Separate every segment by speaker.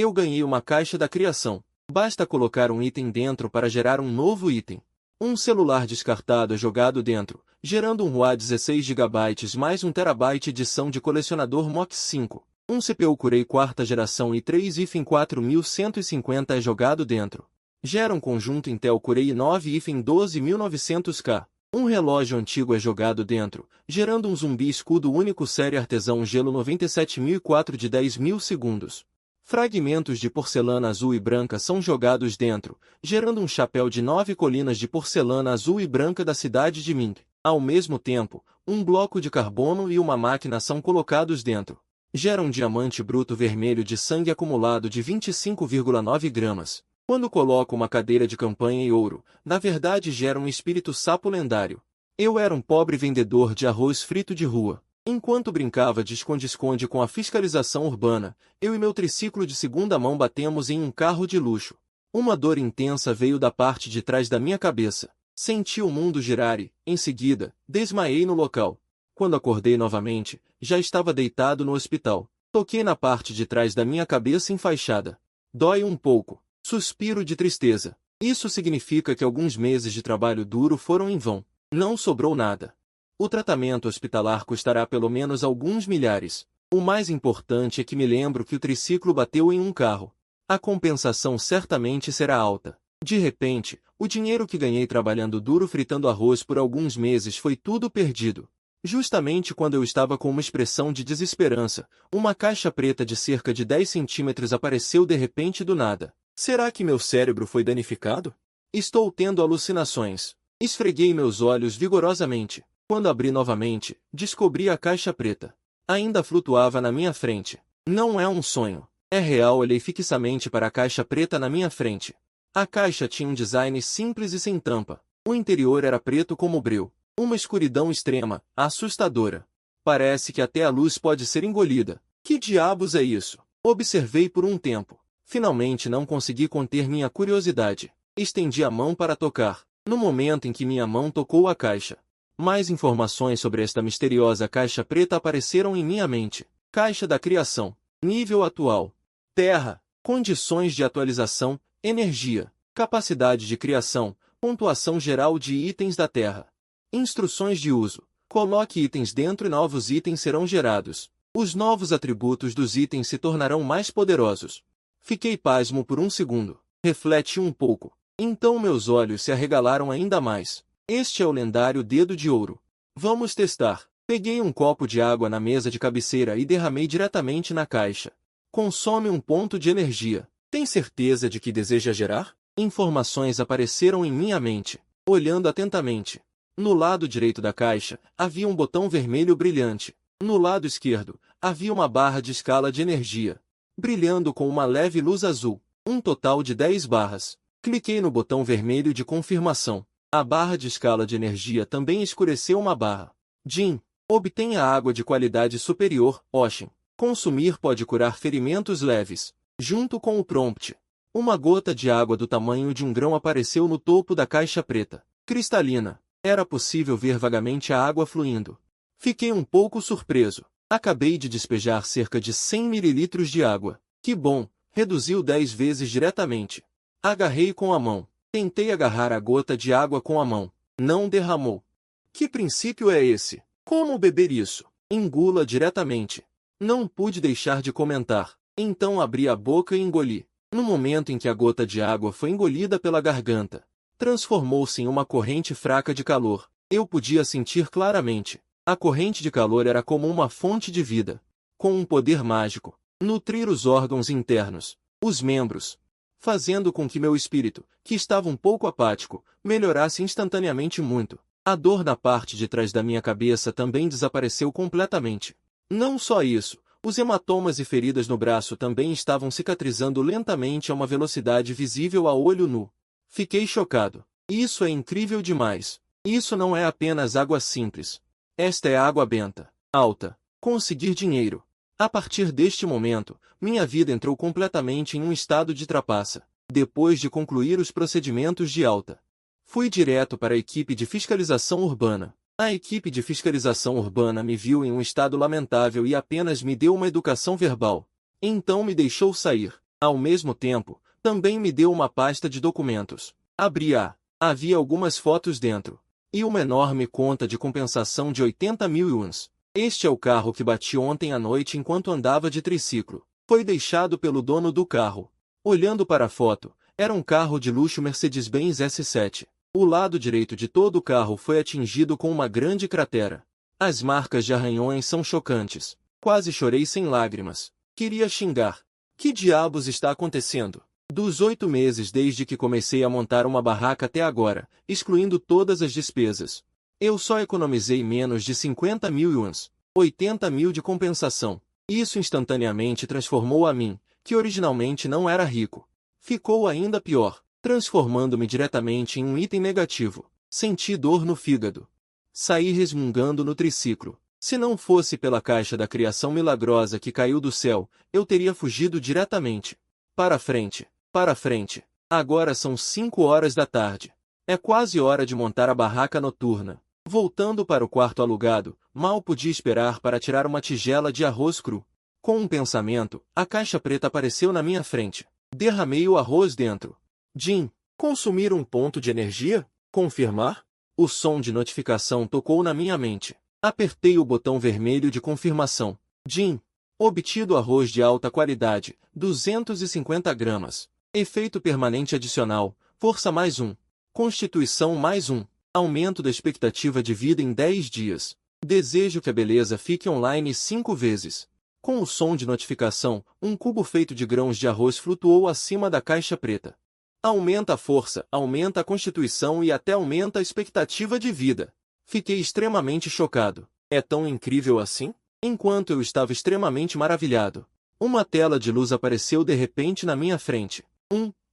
Speaker 1: Eu ganhei uma caixa da criação. Basta colocar um item dentro para gerar um novo item. Um celular descartado é jogado dentro, gerando um RAW 16 GB mais 1 TB edição de colecionador MOX 5. Um CPU Core quarta geração i3 4150 é jogado dentro. Gera um conjunto Intel Core i9 12900K. Um relógio antigo é jogado dentro, gerando um zumbi escudo único série artesão gelo 97004 de 10.000 segundos. Fragmentos de porcelana azul e branca são jogados dentro, gerando um chapéu de 9 colinas de porcelana azul e branca da cidade de Ming. Ao mesmo tempo, um bloco de carbono e uma máquina são colocados dentro. Gera um diamante bruto vermelho de sangue acumulado de 25,9 gramas. Quando coloco uma cadeira de campanha e ouro, na verdade gera um espírito sapo lendário. Eu era um pobre vendedor de arroz frito de rua. Enquanto brincava de esconde-esconde com a fiscalização urbana, eu e meu triciclo de segunda mão batemos em um carro de luxo. Uma dor intensa veio da parte de trás da minha cabeça. Senti o mundo girar e, em seguida, desmaiei no local. Quando acordei novamente, já estava deitado no hospital. Toquei na parte de trás da minha cabeça enfaixada. Dói um pouco. Suspiro de tristeza. Isso significa que alguns meses de trabalho duro foram em vão. Não sobrou nada. O tratamento hospitalar custará pelo menos alguns milhares. O mais importante é que me lembro que o triciclo bateu em um carro. A compensação certamente será alta. De repente, o dinheiro que ganhei trabalhando duro fritando arroz por alguns meses foi tudo perdido. Justamente quando eu estava com uma expressão de desesperança, uma caixa preta de cerca de 10 centímetros apareceu de repente do nada. Será que meu cérebro foi danificado? Estou tendo alucinações. Esfreguei meus olhos vigorosamente. Quando abri novamente, descobri a caixa preta. Ainda flutuava na minha frente. Não é um sonho. É real. Olhei fixamente para a caixa preta na minha frente. A caixa tinha um design simples e sem tampa. O interior era preto como breu. Uma escuridão extrema, assustadora. Parece que até a luz pode ser engolida. Que diabos é isso? Observei por um tempo. Finalmente não consegui conter minha curiosidade. Estendi a mão para tocar. No momento em que minha mão tocou a caixa, mais informações sobre esta misteriosa caixa preta apareceram em minha mente. Caixa da criação. Nível atual. Terra. Condições de atualização. Energia. Capacidade de criação. Pontuação geral de itens da Terra. Instruções de uso. Coloque itens dentro e novos itens serão gerados. Os novos atributos dos itens se tornarão mais poderosos. Fiquei pasmo por um segundo. Refleti um pouco. Então meus olhos se arregalaram ainda mais. Este é o lendário dedo de ouro. Vamos testar. Peguei um copo de água na mesa de cabeceira e derramei diretamente na caixa. Consome um ponto de energia. Tem certeza de que deseja gerar? Informações apareceram em minha mente. Olhando atentamente. No lado direito da caixa, havia um botão vermelho brilhante. No lado esquerdo, havia uma barra de escala de energia, brilhando com uma leve luz azul. Um total de 10 barras. Cliquei no botão vermelho de confirmação. A barra de escala de energia também escureceu uma barra. Jim, obtenha água de qualidade superior, Ocean. Consumir pode curar ferimentos leves. Junto com o prompt, uma gota de água do tamanho de um grão apareceu no topo da caixa preta. Cristalina. Era possível ver vagamente a água fluindo. Fiquei um pouco surpreso. Acabei de despejar cerca de 100 mililitros de água. Que bom, reduziu 10 vezes diretamente. Agarrei com a mão. Tentei agarrar a gota de água com a mão. Não derramou. Que princípio é esse? Como beber isso? Engula diretamente. Não pude deixar de comentar. Então abri a boca e engoli. No momento em que a gota de água foi engolida pela garganta, transformou-se em uma corrente fraca de calor. Eu podia sentir claramente. A corrente de calor era como uma fonte de vida, com um poder mágico, nutrir os órgãos internos, os membros, fazendo com que meu espírito, que estava um pouco apático, melhorasse instantaneamente muito. A dor na parte de trás da minha cabeça também desapareceu completamente. Não só isso, os hematomas e feridas no braço também estavam cicatrizando lentamente a uma velocidade visível a olho nu. Fiquei chocado. Isso é incrível demais. Isso não é apenas água simples. Esta é água benta, alta. Conseguir dinheiro. A partir deste momento, minha vida entrou completamente em um estado de trapaça. Depois de concluir os procedimentos de alta, fui direto para a equipe de fiscalização urbana. A equipe de fiscalização urbana me viu em um estado lamentável e apenas me deu uma educação verbal. Então me deixou sair. Ao mesmo tempo, também me deu uma pasta de documentos. Abri-a. Havia algumas fotos dentro. E uma enorme conta de compensação de 80.000 yuans. Este é o carro que bati ontem à noite enquanto andava de triciclo. Foi deixado pelo dono do carro. Olhando para a foto, era um carro de luxo Mercedes-Benz S7. O lado direito de todo o carro foi atingido com uma grande cratera. As marcas de arranhões são chocantes. Quase chorei sem lágrimas. Queria xingar. Que diabos está acontecendo? Dos 8 meses desde que comecei a montar uma barraca até agora, excluindo todas as despesas, eu só economizei menos de 50.000 yuans, 80.000 de compensação. Isso instantaneamente transformou a mim, que originalmente não era rico. Ficou ainda pior, transformando-me diretamente em um item negativo. Senti dor no fígado. Saí resmungando no triciclo. Se não fosse pela caixa da criação milagrosa que caiu do céu, eu teria fugido diretamente. Para frente. Para frente. Agora são 5 horas da tarde. É quase hora de montar a barraca noturna. Voltando para o quarto alugado, mal podia esperar para tirar uma tigela de arroz cru. Com um pensamento, a caixa preta apareceu na minha frente. Derramei o arroz dentro. Jim, consumir um ponto de energia? Confirmar? O som de notificação tocou na minha mente. Apertei o botão vermelho de confirmação. Jim, obtido arroz de alta qualidade, 250 gramas. Efeito permanente adicional, força mais 1. Constituição mais 1. Aumento da expectativa de vida em 10 dias. Desejo que a beleza fique online 5 vezes. Com o som de notificação, um cubo feito de grãos de arroz flutuou acima da caixa preta. Aumenta a força, aumenta a constituição e até aumenta a expectativa de vida. Fiquei extremamente chocado. É tão incrível assim? Enquanto eu estava extremamente maravilhado, uma tela de luz apareceu de repente na minha frente.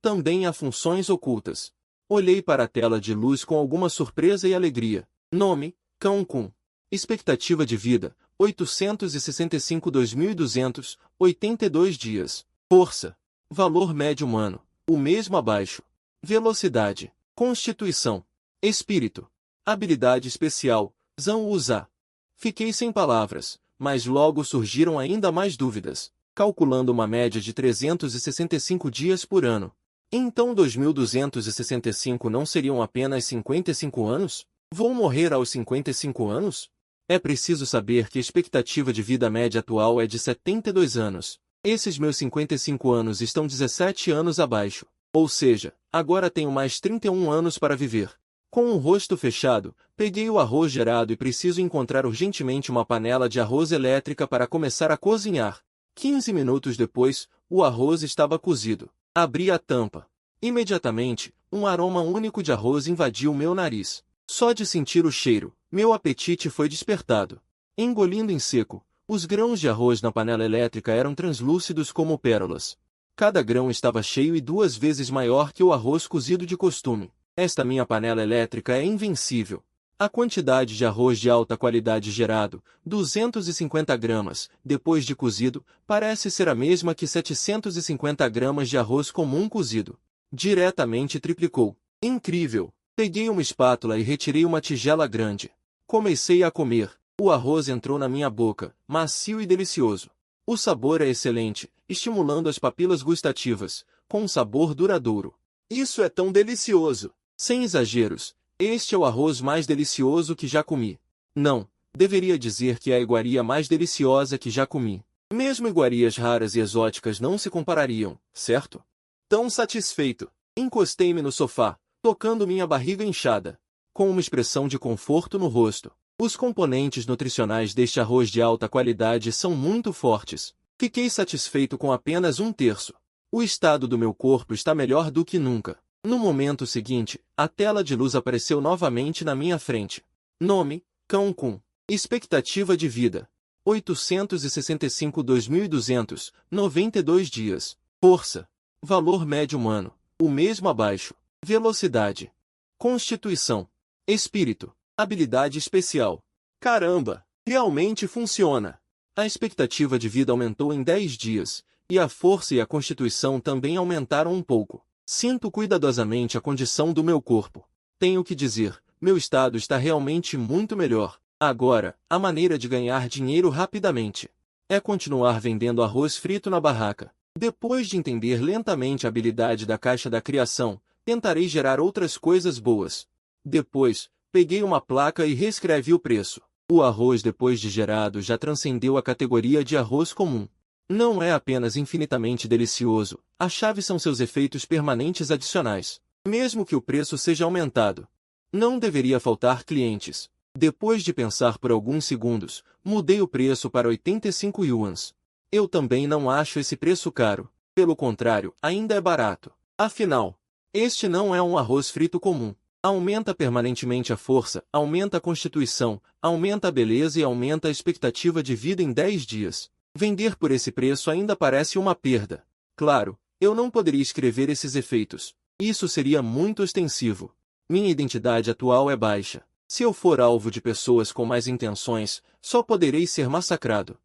Speaker 1: Também há funções ocultas. Olhei para a tela de luz com alguma surpresa e alegria. Nome, Cão Kun. Expectativa de vida, 865.200, 82 dias. Força. Valor médio humano, o mesmo abaixo. Velocidade. Constituição. Espírito. Habilidade especial, Zhang Wuza. Fiquei sem palavras, mas logo surgiram ainda mais dúvidas. Calculando uma média de 365 dias por ano. Então 2.265 não seriam apenas 55 anos? Vou morrer aos 55 anos? É preciso saber que a expectativa de vida média atual é de 72 anos. Esses meus 55 anos estão 17 anos abaixo. Ou seja, agora tenho mais 31 anos para viver. Com o rosto fechado, peguei o arroz gerado e preciso encontrar urgentemente uma panela de arroz elétrica para começar a cozinhar. 15 minutos depois, o arroz estava cozido. Abri a tampa. Imediatamente, um aroma único de arroz invadiu meu nariz. Só de sentir o cheiro, meu apetite foi despertado. Engolindo em seco, os grãos de arroz na panela elétrica eram translúcidos como pérolas. Cada grão estava cheio e 2 vezes maior que o arroz cozido de costume. Esta minha panela elétrica é invencível. A quantidade de arroz de alta qualidade gerado, 250 gramas, depois de cozido, parece ser a mesma que 750 gramas de arroz comum cozido. Diretamente triplicou. Incrível! Peguei uma espátula e retirei uma tigela grande. Comecei a comer. O arroz entrou na minha boca, macio e delicioso. O sabor é excelente, estimulando as papilas gustativas, com um sabor duradouro. Isso é tão delicioso! Sem exageros. Este é o arroz mais delicioso que já comi. Não, deveria dizer que é a iguaria mais deliciosa que já comi. Mesmo iguarias raras e exóticas não se comparariam, certo? Tão satisfeito, encostei-me no sofá, tocando minha barriga inchada, com uma expressão de conforto no rosto. Os componentes nutricionais deste arroz de alta qualidade são muito fortes. Fiquei satisfeito com apenas 1/3. O estado do meu corpo está melhor do que nunca. No momento seguinte, a tela de luz apareceu novamente na minha frente. Nome, Cão Kun. Expectativa de vida, 865.200, 92 dias. Força. Valor médio humano, o mesmo abaixo. Velocidade. Constituição. Espírito. Habilidade especial. Caramba! Realmente funciona! A expectativa de vida aumentou em 10 dias, e a força e a constituição também aumentaram um pouco. Sinto cuidadosamente a condição do meu corpo. Tenho que dizer, meu estado está realmente muito melhor. Agora, a maneira de ganhar dinheiro rapidamente é continuar vendendo arroz frito na barraca. Depois de entender lentamente a habilidade da caixa da criação, tentarei gerar outras coisas boas. Depois, peguei uma placa e reescrevi o preço. O arroz depois de gerado já transcendeu a categoria de arroz comum. Não é apenas infinitamente delicioso, a chave são seus efeitos permanentes adicionais. Mesmo que o preço seja aumentado, não deveria faltar clientes. Depois de pensar por alguns segundos, mudei o preço para 85 yuans. Eu também não acho esse preço caro. Pelo contrário, ainda é barato. Afinal, este não é um arroz frito comum. Aumenta permanentemente a força, aumenta a constituição, aumenta a beleza e aumenta a expectativa de vida em 10 dias. Vender por esse preço ainda parece uma perda. Claro, eu não poderia escrever esses efeitos. Isso seria muito ostensivo. Minha identidade atual é baixa. Se eu for alvo de pessoas com mais intenções, só poderei ser massacrado.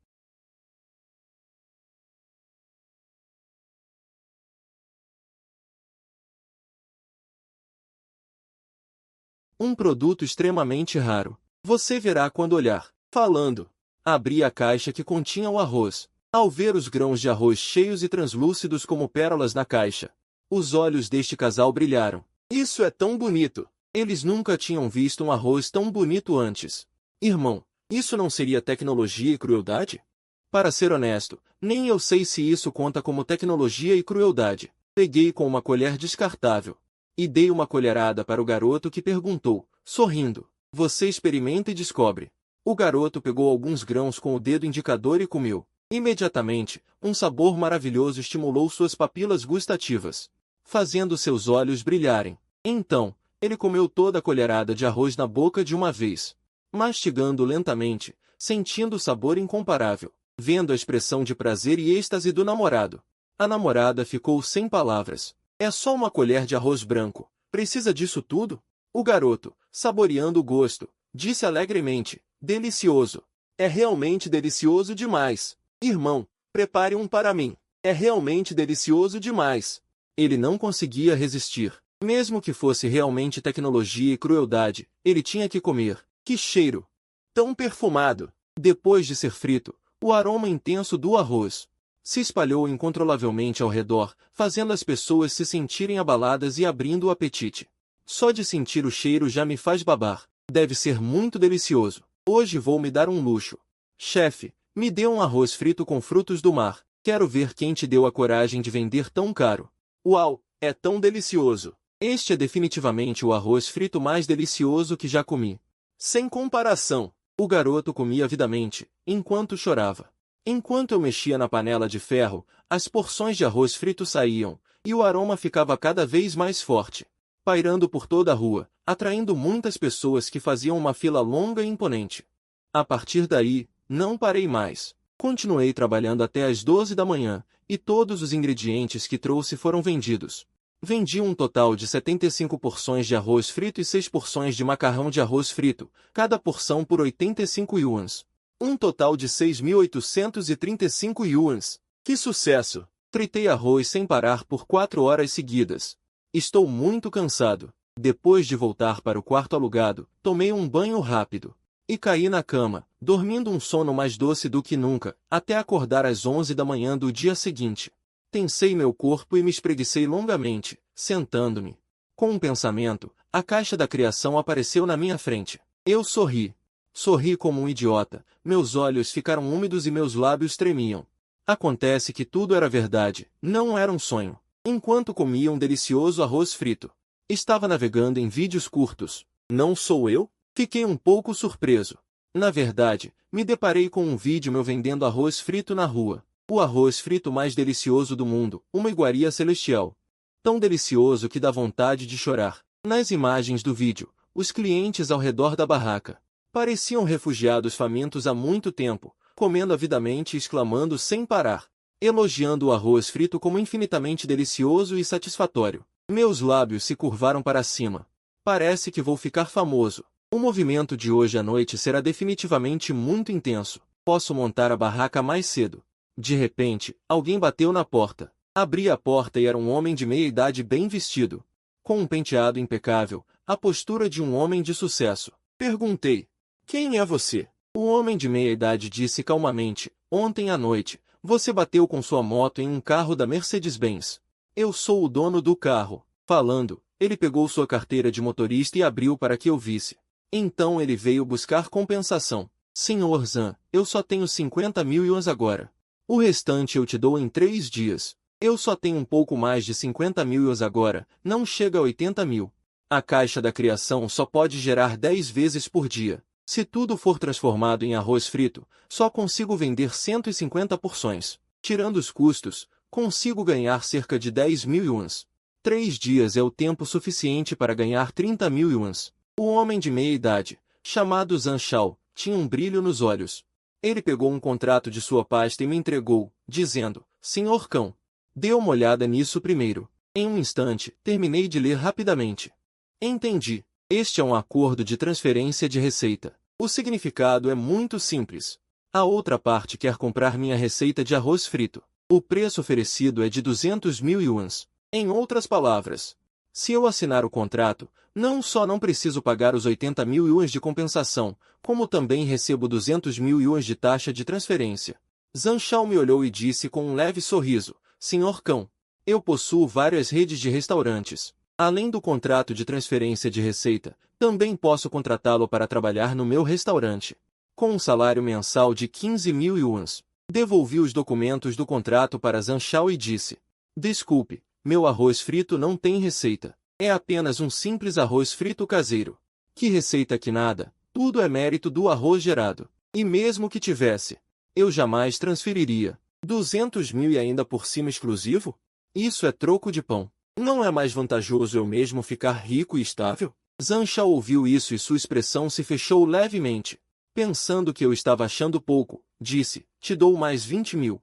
Speaker 1: Um produto extremamente raro. Você verá quando olhar. Falando. Abri a caixa que continha o arroz. Ao ver os grãos de arroz cheios e translúcidos como pérolas na caixa, os olhos deste casal brilharam. Isso é tão bonito! Eles nunca tinham visto um arroz tão bonito antes. Irmão, isso não seria tecnologia e crueldade? Para ser honesto, nem eu sei se isso conta como tecnologia e crueldade. Peguei com uma colher descartável e dei uma colherada para o garoto que perguntou, sorrindo. Você experimenta e descobre. O garoto pegou alguns grãos com o dedo indicador e comeu. Imediatamente, um sabor maravilhoso estimulou suas papilas gustativas, fazendo seus olhos brilharem. Então, ele comeu toda a colherada de arroz na boca de uma vez, mastigando lentamente, sentindo o sabor incomparável, vendo a expressão de prazer e êxtase do namorado. A namorada ficou sem palavras. É só uma colher de arroz branco. Precisa disso tudo? O garoto, saboreando o gosto, disse alegremente, delicioso. É realmente delicioso demais. Irmão, prepare um para mim. É realmente delicioso demais. Ele não conseguia resistir. Mesmo que fosse realmente tecnologia e crueldade, ele tinha que comer. Que cheiro! Tão perfumado! Depois de ser frito, o aroma intenso do arroz se espalhou incontrolavelmente ao redor, fazendo as pessoas se sentirem abaladas e abrindo o apetite. Só de sentir o cheiro já me faz babar. Deve ser muito delicioso. Hoje vou me dar um luxo. Chefe, me dê um arroz frito com frutos do mar. Quero ver quem te deu a coragem de vender tão caro. Uau, é tão delicioso! Este é definitivamente o arroz frito mais delicioso que já comi. Sem comparação, o garoto comia avidamente, enquanto chorava. Enquanto eu mexia na panela de ferro, as porções de arroz frito saíam, e o aroma ficava cada vez mais forte, pairando por toda a rua, atraindo muitas pessoas que faziam uma fila longa e imponente. A partir daí, não parei mais. Continuei trabalhando até às 12 da manhã, e todos os ingredientes que trouxe foram vendidos. Vendi um total de 75 porções de arroz frito e 6 porções de macarrão de arroz frito, cada porção por 85 yuans. Um total de 6.835 yuans. Que sucesso! Fritei arroz sem parar por 4 horas seguidas. Estou muito cansado. Depois de voltar para o quarto alugado, tomei um banho rápido e caí na cama, dormindo um sono mais doce do que nunca, até acordar às 11 da manhã do dia seguinte. Tensei meu corpo e me espreguicei longamente, sentando-me. Com um pensamento, a caixa da criação apareceu na minha frente. Eu sorri. Sorri como um idiota, meus olhos ficaram úmidos e meus lábios tremiam. Acontece que tudo era verdade, não era um sonho. Enquanto comia um delicioso arroz frito, estava navegando em vídeos curtos. Não sou eu? Fiquei um pouco surpreso. Na verdade, me deparei com um vídeo meu vendendo arroz frito na rua. O arroz frito mais delicioso do mundo, uma iguaria celestial. Tão delicioso que dá vontade de chorar. Nas imagens do vídeo, os clientes ao redor da barraca pareciam refugiados famintos há muito tempo, comendo avidamente e exclamando sem parar, elogiando o arroz frito como infinitamente delicioso e satisfatório. Meus lábios se curvaram para cima. Parece que vou ficar famoso. O movimento de hoje à noite será definitivamente muito intenso. Posso montar a barraca mais cedo. De repente, alguém bateu na porta. Abri a porta e era um homem de meia idade bem vestido, com um penteado impecável, a postura de um homem de sucesso. Perguntei: quem é você? O homem de meia idade disse calmamente: ontem à noite, Você bateu com sua moto em um carro da Mercedes-Benz. Eu sou o dono do carro. Falando, ele pegou sua carteira de motorista e abriu para que eu visse. Então ele veio buscar compensação. Senhor Zan, eu só tenho 50.000 yuans agora. O restante eu te dou em 3 dias. Eu só tenho um pouco mais de 50.000 yuans agora, não chega a 80.000. A caixa da criação só pode gerar 10 vezes por dia. Se tudo for transformado em arroz frito, só consigo vender 150 porções. Tirando os custos, consigo ganhar cerca de 10.000 yuans. 3 dias é o tempo suficiente para ganhar 30.000 yuans. O homem de meia idade, chamado Zhan Shao, tinha um brilho nos olhos. Ele pegou um contrato de sua pasta e me entregou, dizendo, Senhor Cão, dê uma olhada nisso primeiro. Em um instante, terminei de ler rapidamente. Entendi. Este é um acordo de transferência de receita. O significado é muito simples. A outra parte quer comprar minha receita de arroz frito. O preço oferecido é de 200.000 yuans. Em outras palavras, se eu assinar o contrato, não só não preciso pagar os 80.000 yuans de compensação, como também recebo 200.000 yuans de taxa de transferência. Zhan Shao me olhou e disse com um leve sorriso, Senhor Cão, eu possuo várias redes de restaurantes. Além do contrato de transferência de receita, também posso contratá-lo para trabalhar no meu restaurante. Com um salário mensal de 15.000 yuans. Devolvi os documentos do contrato para Zhan Shao e disse, desculpe, meu arroz frito não tem receita. É apenas um simples arroz frito caseiro. Que receita que nada, tudo é mérito do arroz gerado. E mesmo que tivesse, eu jamais transferiria. 200.000 e ainda por cima exclusivo? Isso é troco de pão. Não é mais vantajoso eu mesmo ficar rico e estável? Zhan Shao ouviu isso e sua expressão se fechou levemente. Pensando que eu estava achando pouco, disse, te dou mais 20.000.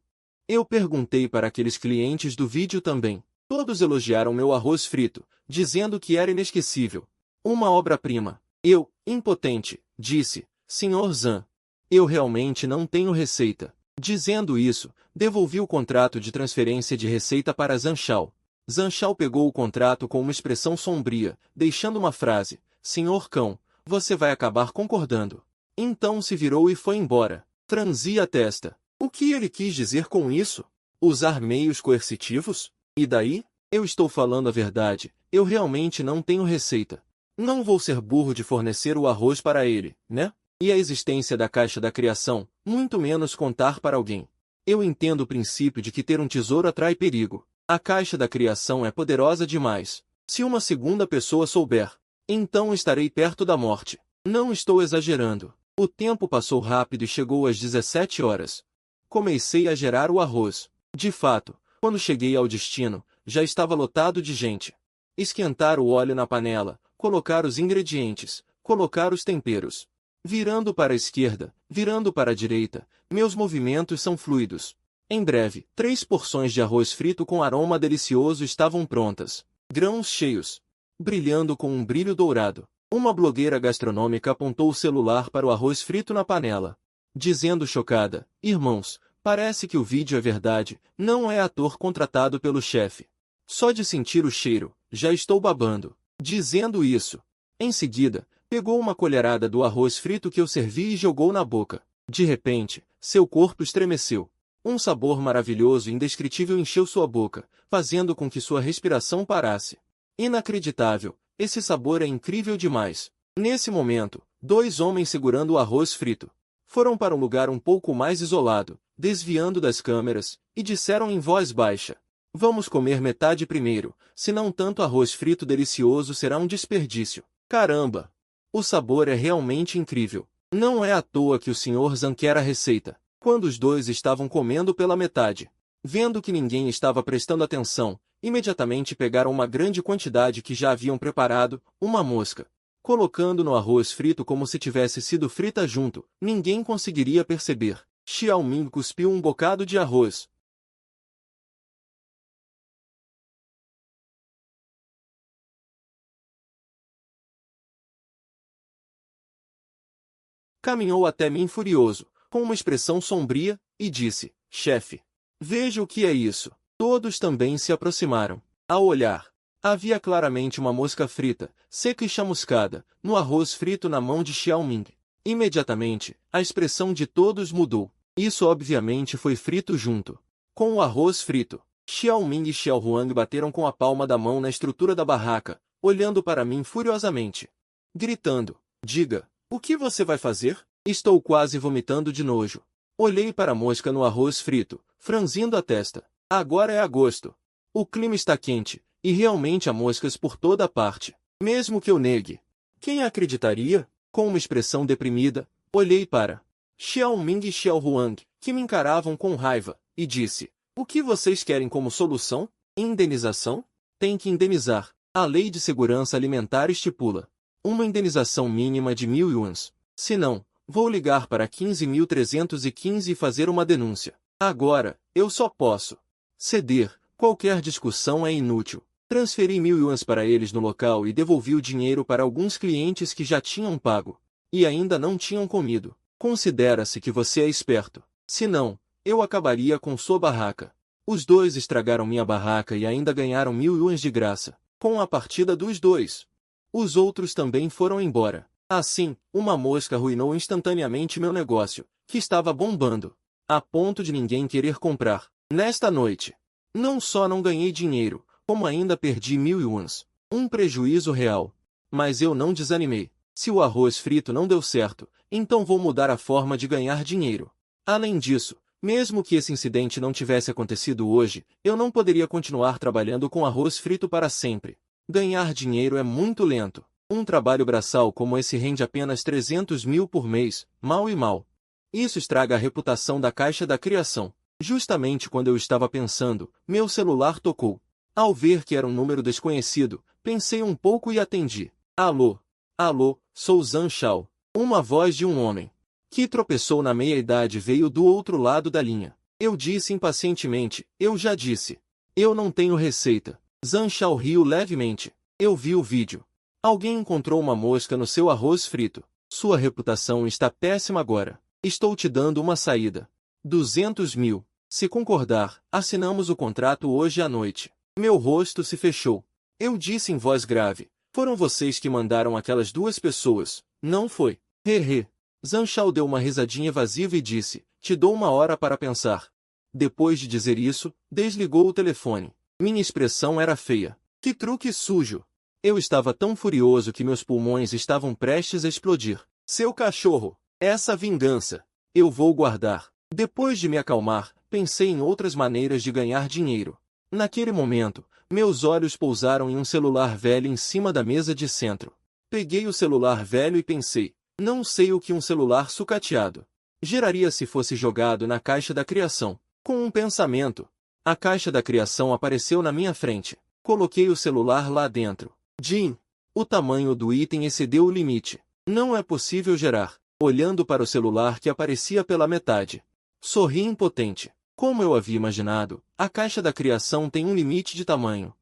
Speaker 1: Eu perguntei para aqueles clientes do vídeo também. Todos elogiaram meu arroz frito, dizendo que era inesquecível. Uma obra-prima. Eu, impotente, disse, Senhor Zhan, eu realmente não tenho receita. Dizendo isso, devolvi o contrato de transferência de receita para Zhan Shao. Zhan Shao pegou o contrato com uma expressão sombria, deixando uma frase, Senhor Cão, você vai acabar concordando. Então se virou e foi embora. Franzi a testa. O que ele quis dizer com isso? Usar meios coercitivos? E daí? Eu estou falando a verdade, eu realmente não tenho receita. Não vou ser burro de fornecer o arroz para ele, né? E a existência da caixa da criação, muito menos contar para alguém. Eu entendo o princípio de que ter um tesouro atrai perigo. A caixa da criação é poderosa demais. Se uma segunda pessoa souber, então estarei perto da morte. Não estou exagerando. O tempo passou rápido e chegou às 17 horas. Comecei a gerar o arroz. De fato, quando cheguei ao destino, já estava lotado de gente. Esquentar o óleo na panela, colocar os ingredientes, colocar os temperos. Virando para a esquerda, virando para a direita, meus movimentos são fluidos. Em breve, 3 porções de arroz frito com aroma delicioso estavam prontas. Grãos cheios, brilhando com um brilho dourado. Uma blogueira gastronômica apontou o celular para o arroz frito na panela, dizendo chocada, irmãos, parece que o vídeo é verdade, não é ator contratado pelo chefe. Só de sentir o cheiro, já estou babando. Dizendo isso, em seguida, pegou uma colherada do arroz frito que eu servi e jogou na boca. De repente, seu corpo estremeceu. Um sabor maravilhoso e indescritível encheu sua boca, fazendo com que sua respiração parasse. Inacreditável, esse sabor é incrível demais. Nesse momento, 2 homens segurando o arroz frito foram para um lugar um pouco mais isolado, desviando das câmeras, e disseram em voz baixa, vamos comer metade primeiro, senão tanto arroz frito delicioso será um desperdício. Caramba! O sabor é realmente incrível. Não é à toa que o Sr. Zhan quer a receita. Quando os dois estavam comendo pela metade, vendo que ninguém estava prestando atenção, imediatamente pegaram uma grande quantidade que já haviam preparado, uma mosca, colocando no arroz frito como se tivesse sido frita junto, ninguém conseguiria perceber. Xiao Ming cuspiu um bocado de arroz. Caminhou até mim furioso, com uma expressão sombria, e disse, chefe, veja o que é isso. Todos também se aproximaram. Ao olhar, havia claramente uma mosca frita, seca e chamuscada, no arroz frito na mão de Xiao Ming. Imediatamente, a expressão de todos mudou. Isso obviamente foi frito junto com o arroz frito. Xiao Ming e Xiao Huang bateram com a palma da mão na estrutura da barraca, olhando para mim furiosamente, gritando: diga, o que você vai fazer? Estou quase vomitando de nojo. Olhei para a mosca no arroz frito, franzindo a testa. Agora é agosto. O clima está quente, e realmente há moscas por toda parte. Mesmo que eu negue. Quem acreditaria? Com uma expressão deprimida, olhei para Xiao Ming e Xiao Huang, que me encaravam com raiva, e disse: o que vocês querem como solução? Indenização? Tem que indenizar. A Lei de Segurança Alimentar estipula uma indenização mínima de 1.000 yuans. Se não, vou ligar para 15.315 e fazer uma denúncia. Agora, eu só posso ceder. Qualquer discussão é inútil. Transferi 1.000 yuans para eles no local e devolvi o dinheiro para alguns clientes que já tinham pago e ainda não tinham comido. Considera-se que você é esperto. Se não, eu acabaria com sua barraca. Os dois estragaram minha barraca e ainda ganharam 1.000 yuans de graça. Com a partida dos dois, os outros também foram embora. Assim, uma mosca arruinou instantaneamente meu negócio, que estava bombando, a ponto de ninguém querer comprar. Nesta noite, não só não ganhei dinheiro, como ainda perdi 1.000 yuans. Um prejuízo real. Mas eu não desanimei. Se o arroz frito não deu certo, então vou mudar a forma de ganhar dinheiro. Além disso, mesmo que esse incidente não tivesse acontecido hoje, eu não poderia continuar trabalhando com arroz frito para sempre. Ganhar dinheiro é muito lento. Um trabalho braçal como esse rende apenas 300 mil por mês, mal e mal. Isso estraga a reputação da Caixa da Criação. Justamente quando eu estava pensando, meu celular tocou. Ao ver que era um número desconhecido, pensei um pouco e atendi. Alô? Alô, sou Zhang Shao. Uma voz de um homem que tropeçou na meia-idade veio do outro lado da linha. Eu disse impacientemente: eu já disse. Eu não tenho receita. Zhang Shao riu levemente. Eu vi o vídeo. Alguém encontrou uma mosca no seu arroz frito. Sua reputação está péssima agora. Estou te dando uma saída. 200 mil. Se concordar, assinamos o contrato hoje à noite. Meu rosto se fechou. Eu disse em voz grave: foram vocês que mandaram aquelas duas pessoas, não foi? Hehe. Zhang Shao deu uma risadinha evasiva e disse: te dou 1 hora para pensar. Depois de dizer isso, desligou o telefone. Minha expressão era feia. Que truque sujo! Eu estava tão furioso que meus pulmões estavam prestes a explodir. Seu cachorro! Essa vingança! Eu vou guardar. Depois de me acalmar, pensei em outras maneiras de ganhar dinheiro. Naquele momento, meus olhos pousaram em um celular velho em cima da mesa de centro. Peguei o celular velho e pensei: não sei o que um celular sucateado geraria se fosse jogado na Caixa da Criação. Com um pensamento, a Caixa da Criação apareceu na minha frente. Coloquei o celular lá dentro. Jim, o tamanho do item excedeu o limite. Não é possível gerar. Olhando para o celular que aparecia pela metade, sorri impotente. Como eu havia imaginado, a Caixa da Criação tem um limite de tamanho.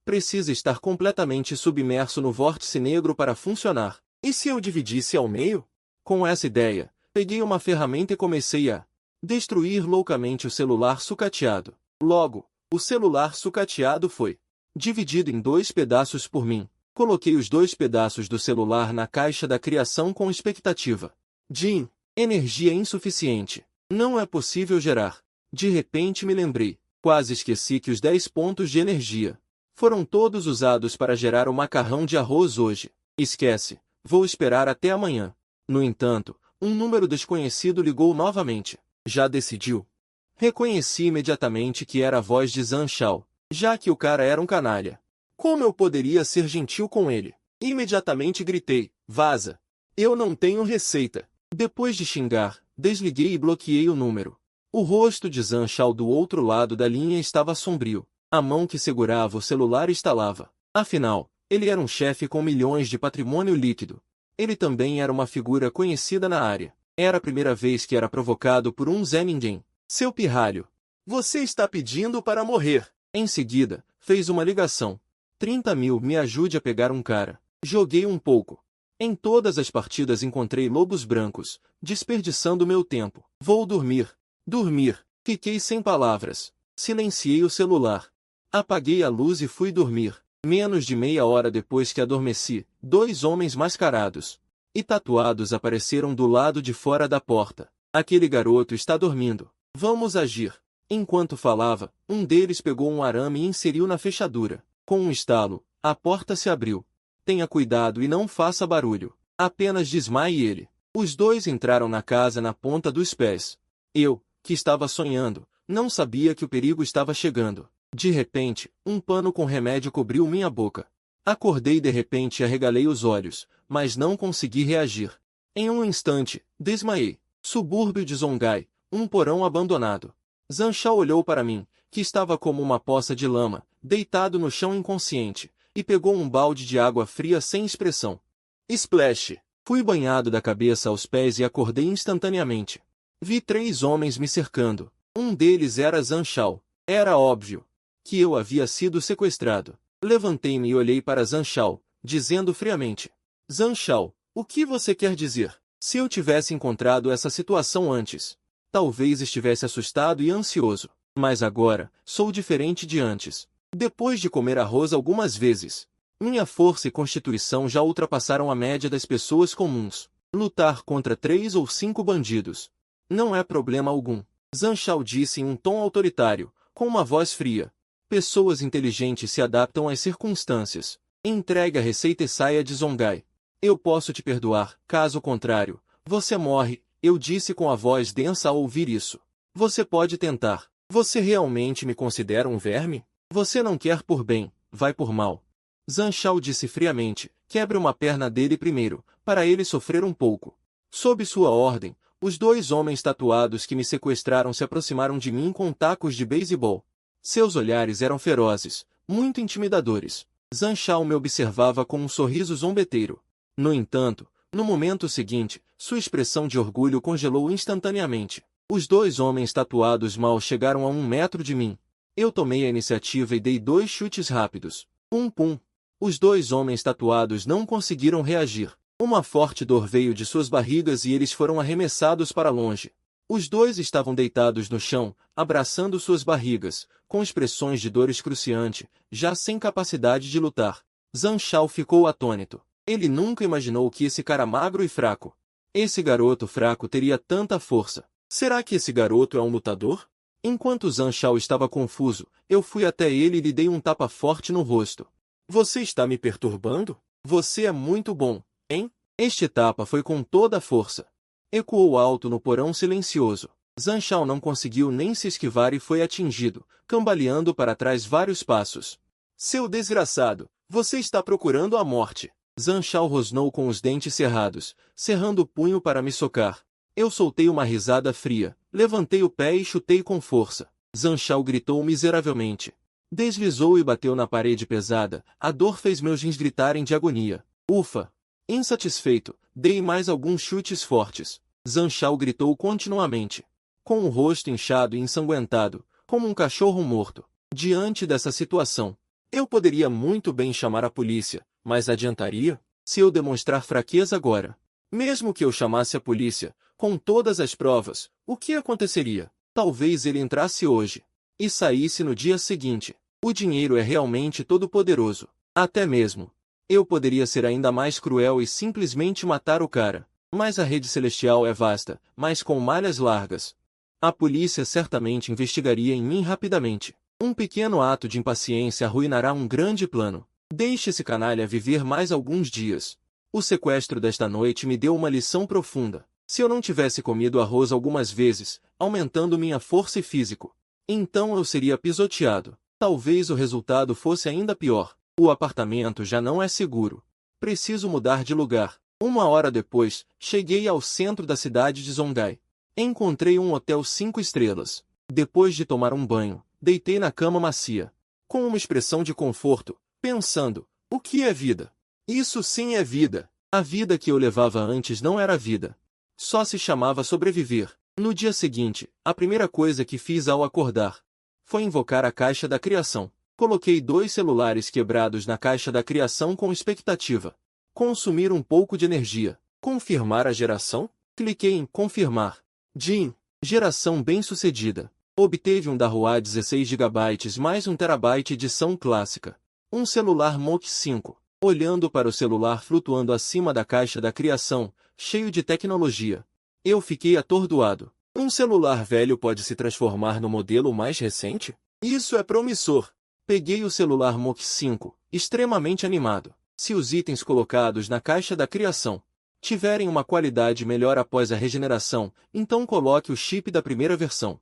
Speaker 1: Precisa estar completamente submerso no vórtice negro para funcionar. E se eu dividisse ao meio? Com essa ideia, peguei uma ferramenta e comecei a destruir loucamente o celular sucateado. Logo, o celular sucateado foi dividido em 2 pedaços por mim. Coloquei os 2 pedaços do celular na Caixa da Criação com expectativa. Jim, energia insuficiente. Não é possível gerar. De repente me lembrei. Quase esqueci que os 10 pontos de energia foram todos usados para gerar o macarrão de arroz hoje. Esquece. Vou esperar até amanhã. No entanto, um número desconhecido ligou novamente. Já decidiu? Reconheci imediatamente que era a voz de Zhang Shao, já que o cara era um canalha. Como eu poderia ser gentil com ele? Imediatamente gritei: vaza! Eu não tenho receita. Depois de xingar, desliguei e bloqueei o número. O rosto de Zhang Shao do outro lado da linha estava sombrio. A mão que segurava o celular estalava. Afinal, ele era um chefe com milhões de patrimônio líquido. Ele também era uma figura conhecida na área. Era a primeira vez que era provocado por um Zé Ninguém. Seu pirralho. Você está pedindo para morrer. Em seguida, fez uma ligação. 30 mil, me ajude a pegar um cara. Joguei um pouco. Em todas as partidas encontrei lobos brancos, desperdiçando meu tempo. Vou dormir. Dormir. Fiquei sem palavras. Silenciei o celular. Apaguei a luz e fui dormir. Menos de meia hora depois que adormeci, 2 homens mascarados e tatuados apareceram do lado de fora da porta. Aquele garoto está dormindo. Vamos agir. Enquanto falava, um deles pegou um arame e inseriu na fechadura. Com um estalo, a porta se abriu. Tenha cuidado e não faça barulho. Apenas desmaie ele. Os dois entraram na casa na ponta dos pés. Eu, que estava sonhando, não sabia que o perigo estava chegando. De repente, um pano com remédio cobriu minha boca. Acordei de repente e arregalei os olhos, mas não consegui reagir. Em um instante, desmaiei. Subúrbio de Zongai, um porão abandonado. Zhang Shao olhou para mim, que estava como uma poça de lama, deitado no chão inconsciente, e pegou um balde de água fria sem expressão. Splash! Fui banhado da cabeça aos pés e acordei instantaneamente. Vi 3 homens me cercando. Um deles era Zhang Shao. Era óbvio que eu havia sido sequestrado. Levantei-me e olhei para Zhang Shao, dizendo friamente: Zhang Shao, o que você quer dizer? Se eu tivesse encontrado essa situação antes, talvez estivesse assustado e ansioso. Mas agora, sou diferente de antes. Depois de comer arroz algumas vezes, minha força e constituição já ultrapassaram a média das pessoas comuns. Lutar contra 3 ou 5 bandidos não é problema algum. Zhang Shao disse em um tom autoritário, com uma voz fria. Pessoas inteligentes se adaptam às circunstâncias. Entregue a receita e saia de Zongai. Eu posso te perdoar, caso contrário, você morre, eu disse com a voz densa ao ouvir isso. Você pode tentar. Você realmente me considera um verme? Você não quer por bem, vai por mal. Zhang Shao disse friamente, quebre uma perna dele primeiro, para ele sofrer um pouco. Sob sua ordem, os 2 homens tatuados que me sequestraram se aproximaram de mim com tacos de beisebol. Seus olhares eram ferozes, muito intimidadores. Zhang Shao me observava com um sorriso zombeteiro. No entanto, no momento seguinte, sua expressão de orgulho congelou instantaneamente. Os 2 homens tatuados mal chegaram a 1 metro de mim. Eu tomei a iniciativa e dei 2 chutes rápidos. Pum. Os 2 homens tatuados não conseguiram reagir. Uma forte dor veio de suas barrigas e eles foram arremessados para longe. Os 2 estavam deitados no chão, abraçando suas barrigas, com expressões de dor excruciante, já sem capacidade de lutar. Zhang Shao ficou atônito. Ele nunca imaginou que esse cara magro e fraco, esse garoto fraco teria tanta força. Será que esse garoto é um lutador? Enquanto Zhang Shao estava confuso, eu fui até ele e lhe dei um tapa forte no rosto. Você está me perturbando? Você é muito bom, hein? Este tapa foi com toda a força. Ecoou alto no porão silencioso. Zhang Shao não conseguiu nem se esquivar e foi atingido, cambaleando para trás vários passos. Seu desgraçado, você está procurando a morte. Zhang Shao rosnou com os dentes cerrados, cerrando o punho para me socar. Eu soltei uma risada fria, levantei o pé e chutei com força. Zhang Shao gritou miseravelmente. Deslizou e bateu na parede pesada, a dor fez meus rins gritarem de agonia. Ufa! Insatisfeito, dei mais alguns chutes fortes. Zhang Shao gritou continuamente, com o rosto inchado e ensanguentado, como um cachorro morto. Diante dessa situação, eu poderia muito bem chamar a polícia, mas adiantaria? Se eu demonstrar fraqueza agora, mesmo que eu chamasse a polícia, com todas as provas, o que aconteceria? Talvez ele entrasse hoje e saísse no dia seguinte. O dinheiro é realmente todo-poderoso. Até mesmo eu poderia ser ainda mais cruel e simplesmente matar o cara. Mas a rede celestial é vasta, mas com malhas largas. A polícia certamente investigaria em mim rapidamente. Um pequeno ato de impaciência arruinará um grande plano. Deixe esse canalha viver mais alguns dias. O sequestro desta noite me deu uma lição profunda. Se eu não tivesse comido arroz algumas vezes, aumentando minha força e físico, então eu seria pisoteado. Talvez o resultado fosse ainda pior. O apartamento já não é seguro. Preciso mudar de lugar. 1 hora depois, cheguei ao centro da cidade de Zongai. Encontrei um hotel 5 estrelas. Depois de tomar um banho, deitei na cama macia, com uma expressão de conforto, pensando, o que é vida? Isso sim é vida. A vida que eu levava antes não era vida. Só se chamava sobreviver. No dia seguinte, a primeira coisa que fiz ao acordar foi invocar a caixa da criação. Coloquei 2 celulares quebrados na caixa da criação com expectativa. Consumir um pouco de energia. Confirmar a geração? Cliquei em confirmar. Jin, geração bem-sucedida. Obteve um Dahua 16 GB mais 1 TB edição clássica. Um celular Moto 5. Olhando para o celular flutuando acima da caixa da criação, cheio de tecnologia. Eu fiquei atordoado. Um celular velho pode se transformar no modelo mais recente? Isso é promissor. Peguei o celular Moc 5, extremamente animado. Se os itens colocados na caixa da criação tiverem uma qualidade melhor após a regeneração, então coloque o chip da primeira versão.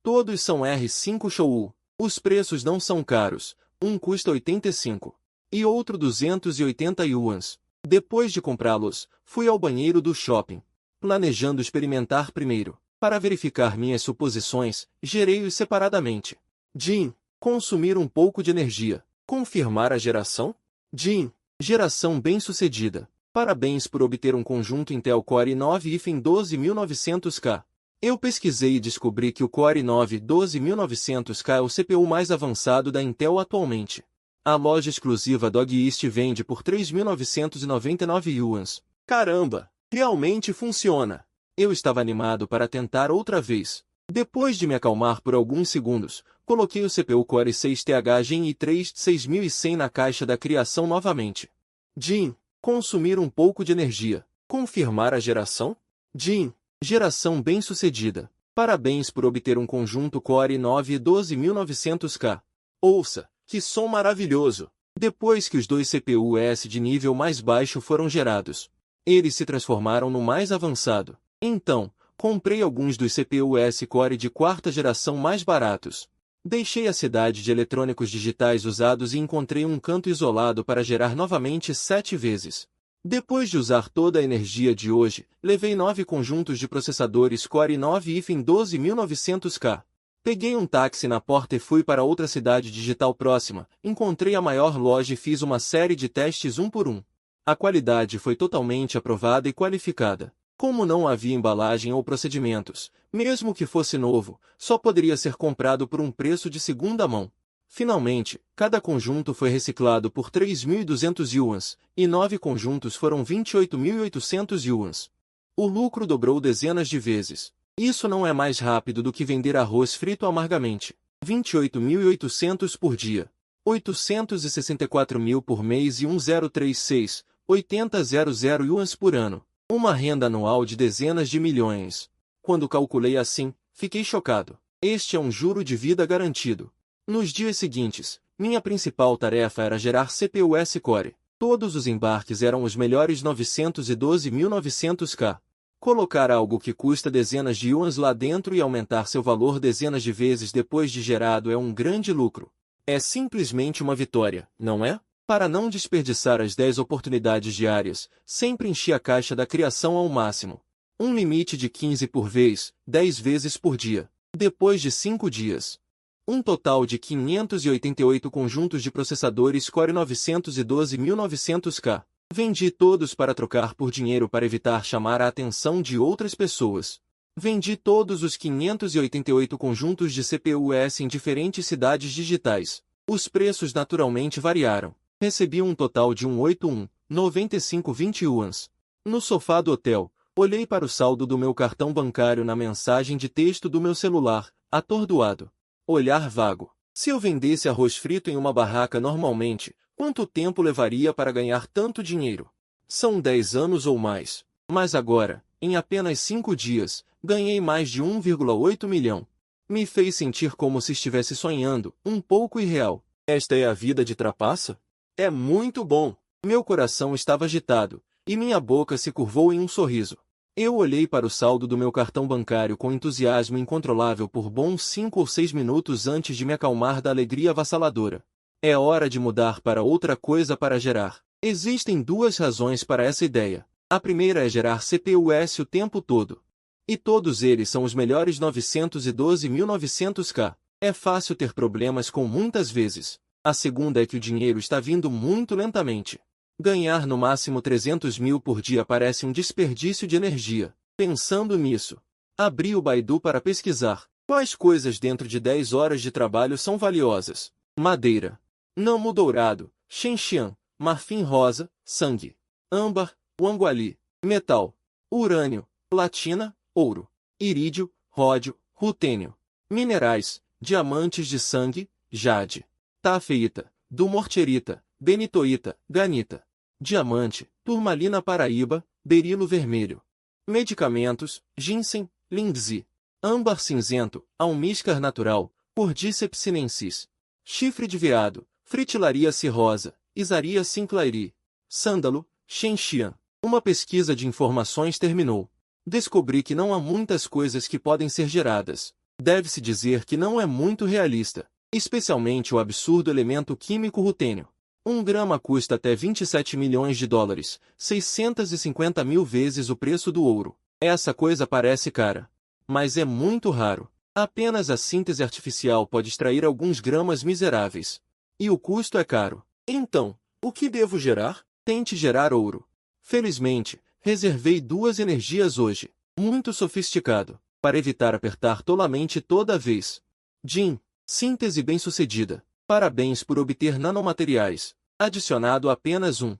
Speaker 1: Todos são R5 Showu. Os preços não são caros. Um custa 85 e outro 280 yuans. Depois de comprá-los, fui ao banheiro do shopping, planejando experimentar primeiro. Para verificar minhas suposições, gerei-os separadamente. Jin, consumir um pouco de energia. Confirmar a geração? Jin, geração bem-sucedida. Parabéns por obter um conjunto Intel Core i9-12900K. Eu pesquisei e descobri que o Core i9-12900K é o CPU mais avançado da Intel atualmente. A loja exclusiva Dog East vende por 3.999 yuans. Caramba, realmente funciona! Eu estava animado para tentar outra vez. Depois de me acalmar por alguns segundos, coloquei o CPU Core 6TH Gen i3 6100 na caixa da criação novamente. Jin, consumir um pouco de energia. Confirmar a geração? Jin, geração bem-sucedida. Parabéns por obter um conjunto Core i9-12900K. Ouça, que som maravilhoso! Depois que os dois CPU-S de nível mais baixo foram gerados, eles se transformaram no mais avançado. Então, comprei alguns dos CPU-S Core de quarta geração mais baratos. Deixei a cidade de eletrônicos digitais usados e encontrei um canto isolado para gerar novamente 7 vezes. Depois de usar toda a energia de hoje, levei 9 conjuntos de processadores Core i9-12900K. Peguei um táxi na porta e fui para outra cidade digital próxima, encontrei a maior loja e fiz uma série de testes um por um. A qualidade foi totalmente aprovada e qualificada. Como não havia embalagem ou procedimentos, mesmo que fosse novo, só poderia ser comprado por um preço de segunda mão. Finalmente, cada conjunto foi reciclado por 3.200 yuans, e 9 conjuntos foram 28.800 yuans. O lucro dobrou dezenas de vezes. Isso não é mais rápido do que vender arroz frito amargamente. 28.800 por dia. 864.000 por mês e 1036, 80.000 yuans por ano. Uma renda anual de dezenas de milhões. Quando calculei assim, fiquei chocado. Este é um juro de vida garantido. Nos dias seguintes, minha principal tarefa era gerar CPU-S Core. Todos os embarques eram os melhores 912.900K. Colocar algo que custa dezenas de yuans lá dentro e aumentar seu valor dezenas de vezes depois de gerado é um grande lucro. É simplesmente uma vitória, não é? Para não desperdiçar as 10 oportunidades diárias, sempre enchi a caixa da criação ao máximo. Um limite de 15 por vez, 10 vezes por dia. Depois de 5 dias. Um total de 588 conjuntos de processadores Core 912.900K. Vendi todos para trocar por dinheiro para evitar chamar a atenção de outras pessoas. Vendi todos os 588 conjuntos de CPU-S em diferentes cidades digitais. Os preços naturalmente variaram. Recebi um total de 181,9520 yuans. No sofá do hotel, olhei para o saldo do meu cartão bancário na mensagem de texto do meu celular, atordoado. Olhar vago. Se eu vendesse arroz frito em uma barraca normalmente, quanto tempo levaria para ganhar tanto dinheiro? São 10 anos ou mais. Mas agora, em apenas 5 dias, ganhei mais de 1,8 milhão. Me fez sentir como se estivesse sonhando, um pouco irreal. Esta é a vida de trapaça? É muito bom! Meu coração estava agitado, e minha boca se curvou em um sorriso. Eu olhei para o saldo do meu cartão bancário com entusiasmo incontrolável por bons 5 ou 6 minutos antes de me acalmar da alegria avassaladora. É hora de mudar para outra coisa para gerar. Existem 2 razões para essa ideia. A primeira é gerar CPU-S o tempo todo. E todos eles são os melhores 912.900K. É fácil ter problemas com muitas vezes. A segunda é que o dinheiro está vindo muito lentamente. Ganhar no máximo 300 mil por dia parece um desperdício de energia. Pensando nisso, abri o Baidu para pesquisar. Quais coisas dentro de 10 horas de trabalho são valiosas? Madeira, namo dourado, shenxian, marfim rosa, sangue, âmbar, wanguali, metal, urânio, platina, ouro, irídio, ródio, rutênio, minerais, diamantes de sangue, jade, tafeita, dumortierita, benitoíta, ganita, diamante, turmalina paraíba, berilo vermelho. Medicamentos: ginseng, lindsay, âmbar cinzento, almíscar natural, Cordyceps sinensis, chifre de veado, fritillaria cirrosa, Isaria sinclairi, sândalo, shenxian. Uma pesquisa de informações terminou. Descobri que não há muitas coisas que podem ser geradas. Deve-se dizer que não é muito realista, especialmente o absurdo elemento químico rutênio. 1 grama custa até 27 milhões de dólares, 650 mil vezes o preço do ouro. Essa coisa parece cara, mas é muito raro. Apenas a síntese artificial pode extrair alguns gramas miseráveis. E o custo é caro. Então, o que devo gerar? Tente gerar ouro. Felizmente, reservei 2 energias hoje. Muito sofisticado, para evitar apertar tolamente toda vez. Jin, síntese bem-sucedida. Parabéns por obter nanomateriais. Adicionado apenas 1.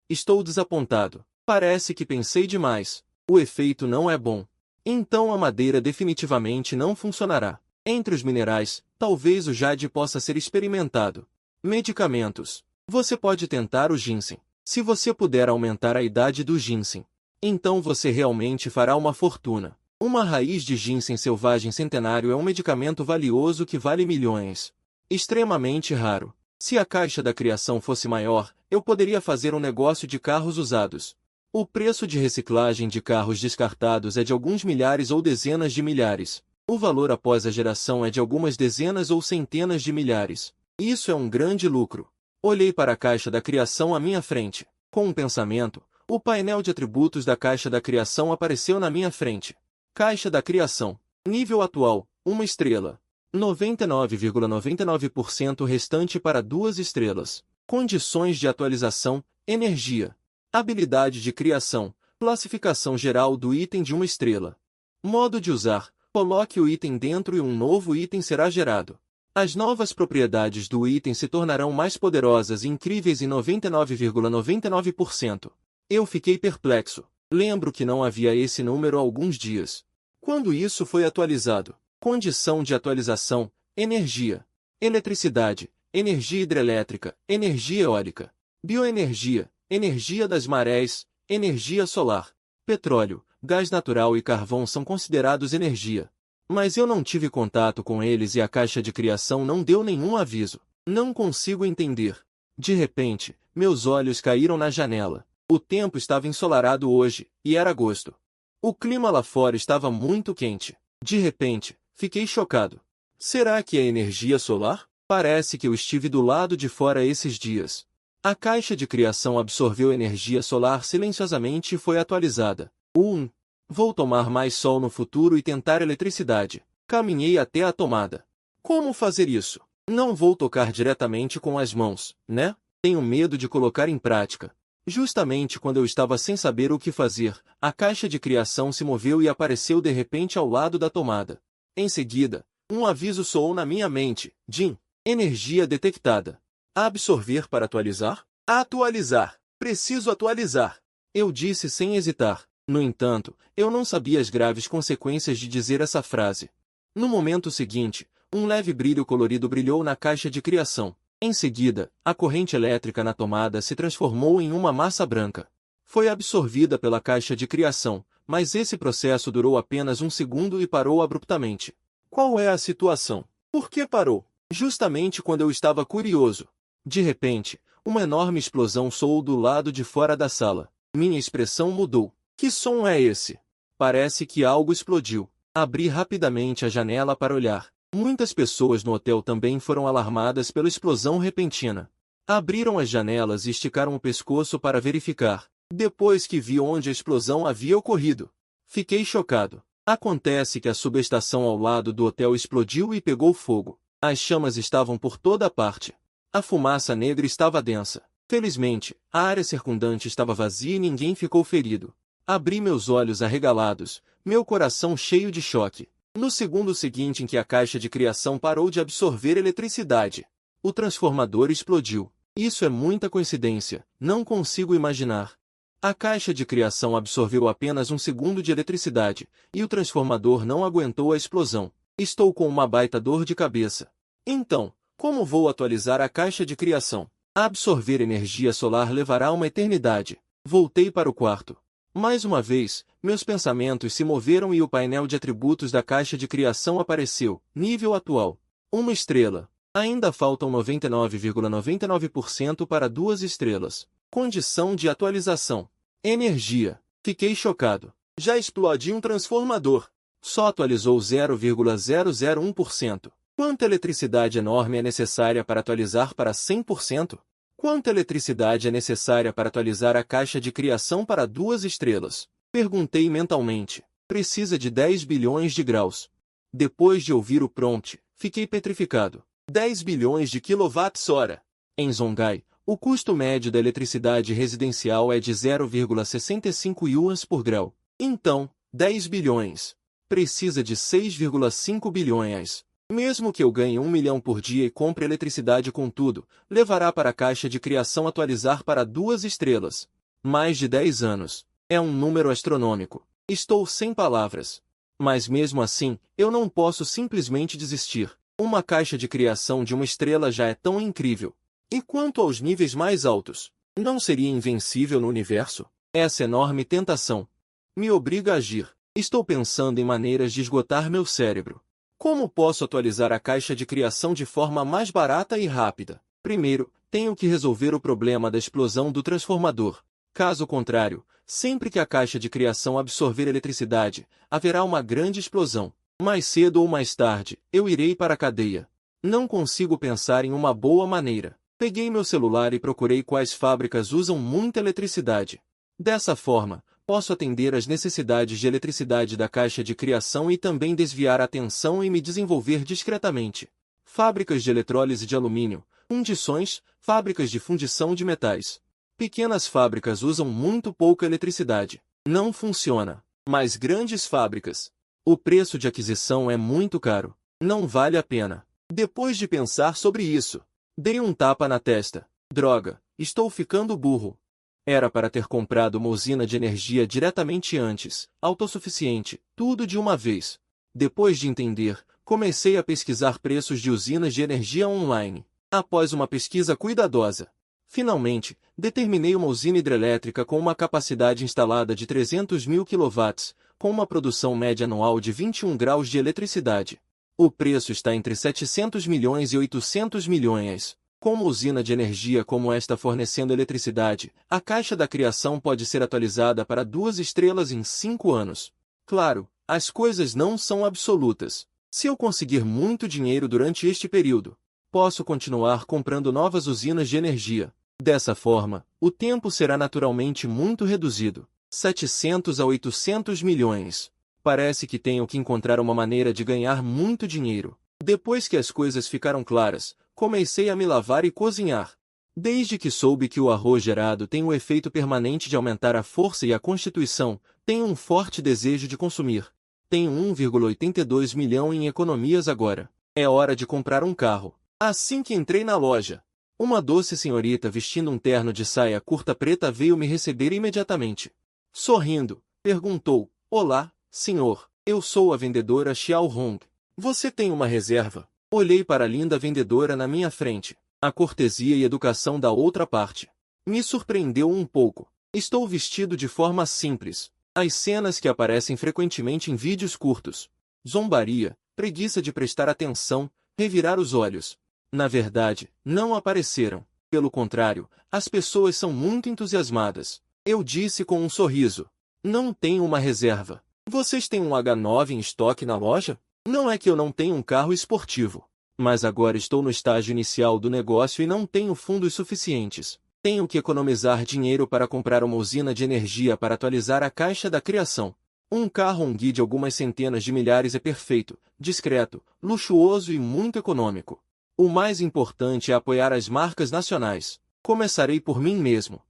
Speaker 1: Estou desapontado. Parece que pensei demais. O efeito não é bom. Então a madeira definitivamente não funcionará. Entre os minerais, talvez o jade possa ser experimentado. Medicamentos. Você pode tentar o ginseng. Se você puder aumentar a idade do ginseng, então você realmente fará uma fortuna. Uma raiz de ginseng selvagem centenário é um medicamento valioso que vale milhões. Extremamente raro. Se a caixa da criação fosse maior, eu poderia fazer um negócio de carros usados. O preço de reciclagem de carros descartados é de alguns milhares ou dezenas de milhares. O valor após a geração é de algumas dezenas ou centenas de milhares. Isso é um grande lucro. Olhei para a caixa da criação à minha frente. Com um pensamento, o painel de atributos da caixa da criação apareceu na minha frente. Caixa da criação. Nível atual, 1 estrela. 99,99% restante para 2 estrelas. Condições de atualização, energia. Habilidade de criação, classificação geral do item de 1 estrela. Modo de usar, coloque o item dentro e um novo item será gerado. As novas propriedades do item se tornarão mais poderosas e incríveis em 99,99%. Eu fiquei perplexo. Lembro que não havia esse número há alguns dias. Quando isso foi atualizado? Condição de atualização, energia, eletricidade, energia hidrelétrica, energia eólica, bioenergia, energia das marés, energia solar, petróleo, gás natural e carvão são considerados energia. Mas eu não tive contato com eles e a caixa de criação não deu nenhum aviso. Não consigo entender. De repente, meus olhos caíram na janela. O tempo estava ensolarado hoje, e era agosto. O clima lá fora estava muito quente. De repente, fiquei chocado. Será que é energia solar? Parece que eu estive do lado de fora esses dias. A caixa de criação absorveu energia solar silenciosamente e foi atualizada. Vou tomar mais sol no futuro e tentar eletricidade. Caminhei até a tomada. Como fazer isso? Não vou tocar diretamente com as mãos, né? Tenho medo de colocar em prática. Justamente quando eu estava sem saber o que fazer, a caixa de criação se moveu e apareceu de repente ao lado da tomada. Em seguida, um aviso soou na minha mente. Jin, energia detectada. Absorver para atualizar? Atualizar. Preciso atualizar. Eu disse sem hesitar. No entanto, eu não sabia as graves consequências de dizer essa frase. No momento seguinte, um leve brilho colorido brilhou na caixa de criação. Em seguida, a corrente elétrica na tomada se transformou em uma massa branca. Foi absorvida pela caixa de criação, mas esse processo durou apenas 1 segundo e parou abruptamente. Qual é a situação? Por que parou? Justamente quando eu estava curioso. De repente, uma enorme explosão soou do lado de fora da sala. Minha expressão mudou. Que som é esse? Parece que algo explodiu. Abri rapidamente a janela para olhar. Muitas pessoas no hotel também foram alarmadas pela explosão repentina. Abriram as janelas e esticaram o pescoço para verificar. Depois que vi onde a explosão havia ocorrido, fiquei chocado. Acontece que a subestação ao lado do hotel explodiu e pegou fogo. As chamas estavam por toda parte. A fumaça negra estava densa. Felizmente, a área circundante estava vazia e ninguém ficou ferido. Abri meus olhos arregalados, meu coração cheio de choque. No segundo seguinte em que a caixa de criação parou de absorver eletricidade, o transformador explodiu. Isso é muita coincidência, não consigo imaginar. A caixa de criação absorveu apenas 1 segundo de eletricidade, e o transformador não aguentou a explosão. Estou com uma baita dor de cabeça. Então, Como vou atualizar a caixa de criação? Absorver energia solar levará uma eternidade. Voltei para o quarto. Mais uma vez, meus pensamentos se moveram e o painel de atributos da caixa de criação apareceu. Nível atual: 1 estrela. Ainda faltam 99,99% para 2 estrelas. Condição de atualização: energia. Fiquei chocado. Já explodi um transformador. Só atualizou 0,001%. Quanta eletricidade enorme é necessária para atualizar para 100%? Quanta eletricidade é necessária para atualizar a caixa de criação para 2 estrelas? Perguntei mentalmente. Precisa de 10 bilhões de graus. Depois de ouvir o prompt, fiquei petrificado. 10 bilhões de quilowatts-hora. Em Zongai, o custo médio da eletricidade residencial é de 0,65 yuans por grau. Então, 10 bilhões. Precisa de 6,5 bilhões. Mesmo que eu ganhe 1 milhão por dia e compre eletricidade com tudo, levará para a caixa de criação atualizar para 2 estrelas. Mais de 10 anos. É um número astronômico. Estou sem palavras. Mas mesmo assim, eu não posso simplesmente desistir. Uma caixa de criação de 1 estrela já é tão incrível. E quanto aos níveis mais altos? Não seria invencível no universo? Essa enorme tentação me obriga a agir. Estou pensando em maneiras de esgotar meu cérebro. Como posso atualizar a caixa de criação de forma mais barata e rápida? Primeiro, tenho que resolver o problema da explosão do transformador. Caso contrário, sempre que a caixa de criação absorver eletricidade, haverá uma grande explosão. Mais cedo ou mais tarde, eu irei para a cadeia. Não consigo pensar em uma boa maneira. Peguei meu celular e procurei quais fábricas usam muita eletricidade. Dessa forma, posso atender às necessidades de eletricidade da caixa de criação e também desviar a atenção e me desenvolver discretamente. Fábricas de eletrólise de alumínio, fundições, fábricas de fundição de metais. Pequenas fábricas usam muito pouca eletricidade. Não funciona. Mas grandes fábricas. O preço de aquisição é muito caro. Não vale a pena. Depois de pensar sobre isso, dei um tapa na testa. Droga, estou ficando burro. Era para ter comprado uma usina de energia diretamente antes, autossuficiente, tudo de uma vez. Depois de entender, comecei a pesquisar preços de usinas de energia online. Após uma pesquisa cuidadosa, finalmente, determinei uma usina hidrelétrica com uma capacidade instalada de 300 mil kW, com uma produção média anual de 21 graus de eletricidade. O preço está entre 700 milhões e 800 milhões. Com uma usina de energia como esta fornecendo eletricidade, a caixa da criação pode ser atualizada para 2 estrelas em 5 anos. Claro, as coisas não são absolutas. Se eu conseguir muito dinheiro durante este período, posso continuar comprando novas usinas de energia. Dessa forma, o tempo será naturalmente muito reduzido. 700 a 800 milhões. Parece que tenho que encontrar uma maneira de ganhar muito dinheiro. Depois que as coisas ficaram claras, comecei a me lavar e cozinhar. Desde que soube que o arroz gerado tem o efeito permanente de aumentar a força e a constituição, tenho um forte desejo de consumir. Tenho 1,82 milhão em economias agora. É hora de comprar um carro. Assim que entrei na loja, uma doce senhorita vestindo um terno de saia curta preta veio me receber imediatamente. Sorrindo, perguntou: "Olá, senhor, eu sou a vendedora Xiao Hong. Você tem uma reserva?" Olhei para a linda vendedora na minha frente. A cortesia e educação da outra parte me surpreendeu um pouco. Estou vestido de forma simples. As cenas que aparecem frequentemente em vídeos curtos. Zombaria, preguiça de prestar atenção, revirar os olhos. Na verdade, não apareceram. Pelo contrário, as pessoas são muito entusiasmadas. Eu disse com um sorriso: "Não tenho uma reserva. Vocês têm um H9 em estoque na loja?" Não é que eu não tenho um carro esportivo. Mas agora estou no estágio inicial do negócio e não tenho fundos suficientes. Tenho que economizar dinheiro para comprar uma usina de energia para atualizar a caixa da criação. Um carro Hongqi de algumas centenas de milhares é perfeito, discreto, luxuoso e muito econômico. O mais importante é apoiar as marcas nacionais. Começarei por mim mesmo.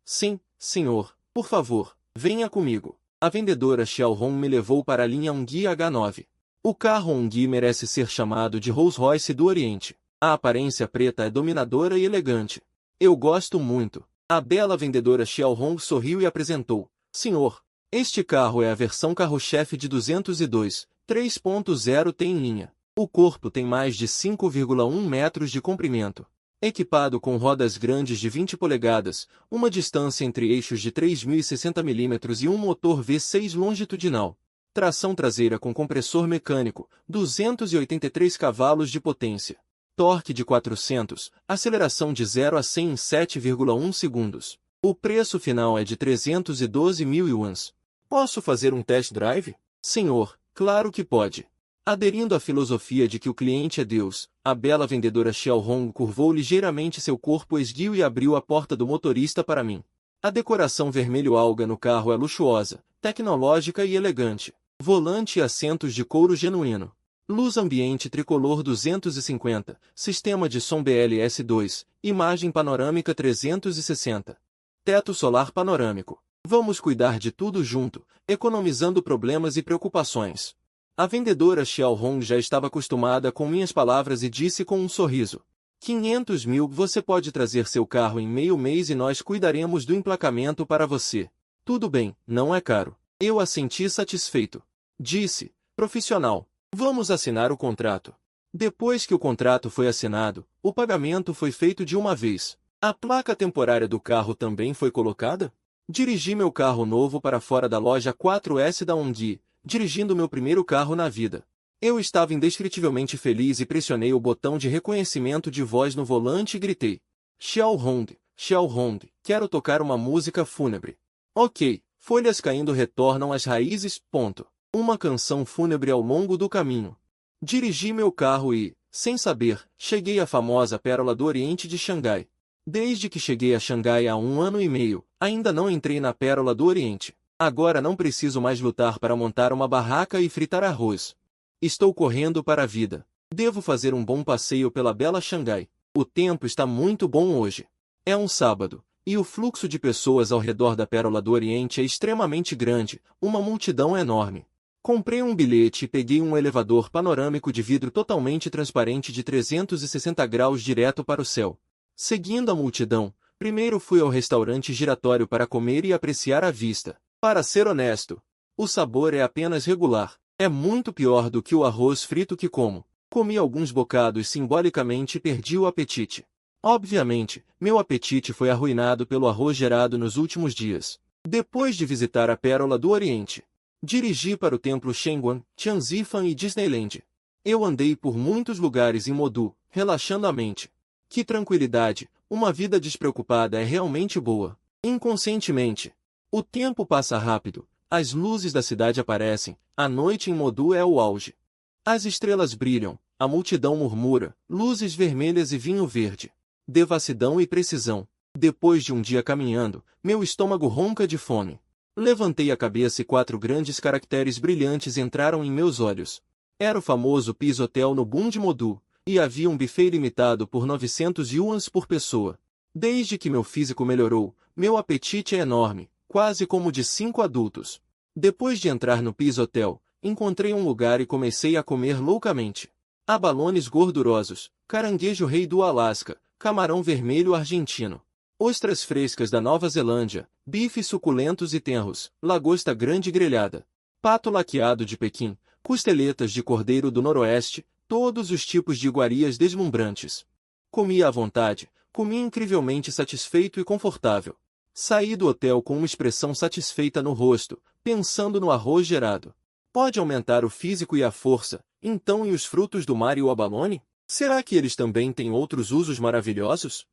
Speaker 1: Sim, senhor, por favor, venha comigo. A vendedora Xiaohong me levou para a linha Hongqi H9. O carro Hongqi merece ser chamado de Rolls-Royce do Oriente. A aparência preta é dominadora e elegante. Eu gosto muito. A bela vendedora Xiaohong sorriu e apresentou: "Senhor, este carro é a versão carro-chefe de 202, 3.0 tem linha. O corpo tem mais de 5,1 metros de comprimento. Equipado com rodas grandes de 20 polegadas, uma distância entre eixos de 3.060 mm e um motor V6 longitudinal. Tração traseira com compressor mecânico, 283 cavalos de potência. Torque de 400, aceleração de 0 a 100 em 7,1 segundos. O preço final é de 312 mil yuans. Posso fazer um test drive? Senhor, claro que pode. Aderindo à filosofia de que o cliente é Deus, a bela vendedora Xiaohong curvou ligeiramente seu corpo esguio e abriu a porta do motorista para mim. A decoração vermelho alga no carro é luxuosa, tecnológica e elegante. Volante e assentos de couro genuíno. Luz ambiente tricolor 250, sistema de som BLS2, imagem panorâmica 360. Teto solar panorâmico. Vamos cuidar de tudo junto, economizando problemas e preocupações. A vendedora Xiaohong já estava acostumada com minhas palavras e disse com um sorriso. 500 mil você pode trazer seu carro em meio mês e nós cuidaremos do emplacamento para você. Tudo bem, não é caro. Eu assenti satisfeito. Disse, profissional. Vamos assinar o contrato. Depois que o contrato foi assinado, o pagamento foi feito de uma vez. A placa temporária do carro também foi colocada? Dirigi meu carro novo para fora da loja 4S da Hongqi, dirigindo meu primeiro carro na vida. Eu estava indescritivelmente feliz e pressionei o botão de reconhecimento de voz no volante e gritei. Xiaohong, Xiaohong, quero tocar uma música fúnebre. Ok, folhas caindo retornam às raízes, ponto. Uma canção fúnebre ao longo do caminho. Dirigi meu carro e, sem saber, cheguei à famosa Pérola do Oriente de Xangai. Desde que cheguei a Xangai há 1 ano e meio, ainda não entrei na Pérola do Oriente. Agora não preciso mais lutar para montar uma barraca e fritar arroz. Estou correndo para a vida. Devo fazer um bom passeio pela bela Xangai. O tempo está muito bom hoje. É um sábado, e o fluxo de pessoas ao redor da Pérola do Oriente é extremamente grande, uma multidão enorme. Comprei um bilhete e peguei um elevador panorâmico de vidro totalmente transparente de 360 graus direto para o céu. Seguindo a multidão, primeiro fui ao restaurante giratório para comer e apreciar a vista. Para ser honesto, o sabor é apenas regular. É muito pior do que o arroz frito que como. Comi alguns bocados simbolicamente e perdi o apetite. Obviamente, meu apetite foi arruinado pelo arroz gerado nos últimos dias. Depois de visitar a Pérola do Oriente, dirigi para o templo Shengguan, Tianzifan e Disneyland. Eu andei por muitos lugares em Modu, relaxando a mente. Que tranquilidade, uma vida despreocupada é realmente boa. Inconscientemente, o tempo passa rápido, as luzes da cidade aparecem, a noite em Modu é o auge. As estrelas brilham, a multidão murmura, luzes vermelhas e vinho verde. Devassidão e precisão. Depois de um dia caminhando, meu estômago ronca de fome. Levantei a cabeça e 4 grandes caracteres brilhantes entraram em meus olhos. Era o famoso Peace Hotel no Bund Modu, e havia um buffet limitado por 900 yuans por pessoa. Desde que meu físico melhorou, meu apetite é enorme, quase como de 5 adultos. Depois de entrar no Peace Hotel, encontrei um lugar e comecei a comer loucamente. Abalones gordurosos, caranguejo rei do Alasca, camarão vermelho argentino, ostras frescas da Nova Zelândia, bifes suculentos e tenros, lagosta grande grelhada, pato laqueado de Pequim, costeletas de cordeiro do Noroeste, todos os tipos de iguarias deslumbrantes. Comi à vontade, comi incrivelmente satisfeito e confortável. Saí do hotel com uma expressão satisfeita no rosto, pensando no arroz gerado. Pode aumentar o físico e a força, então e os frutos do mar e o abalone? Será que eles também têm outros usos maravilhosos?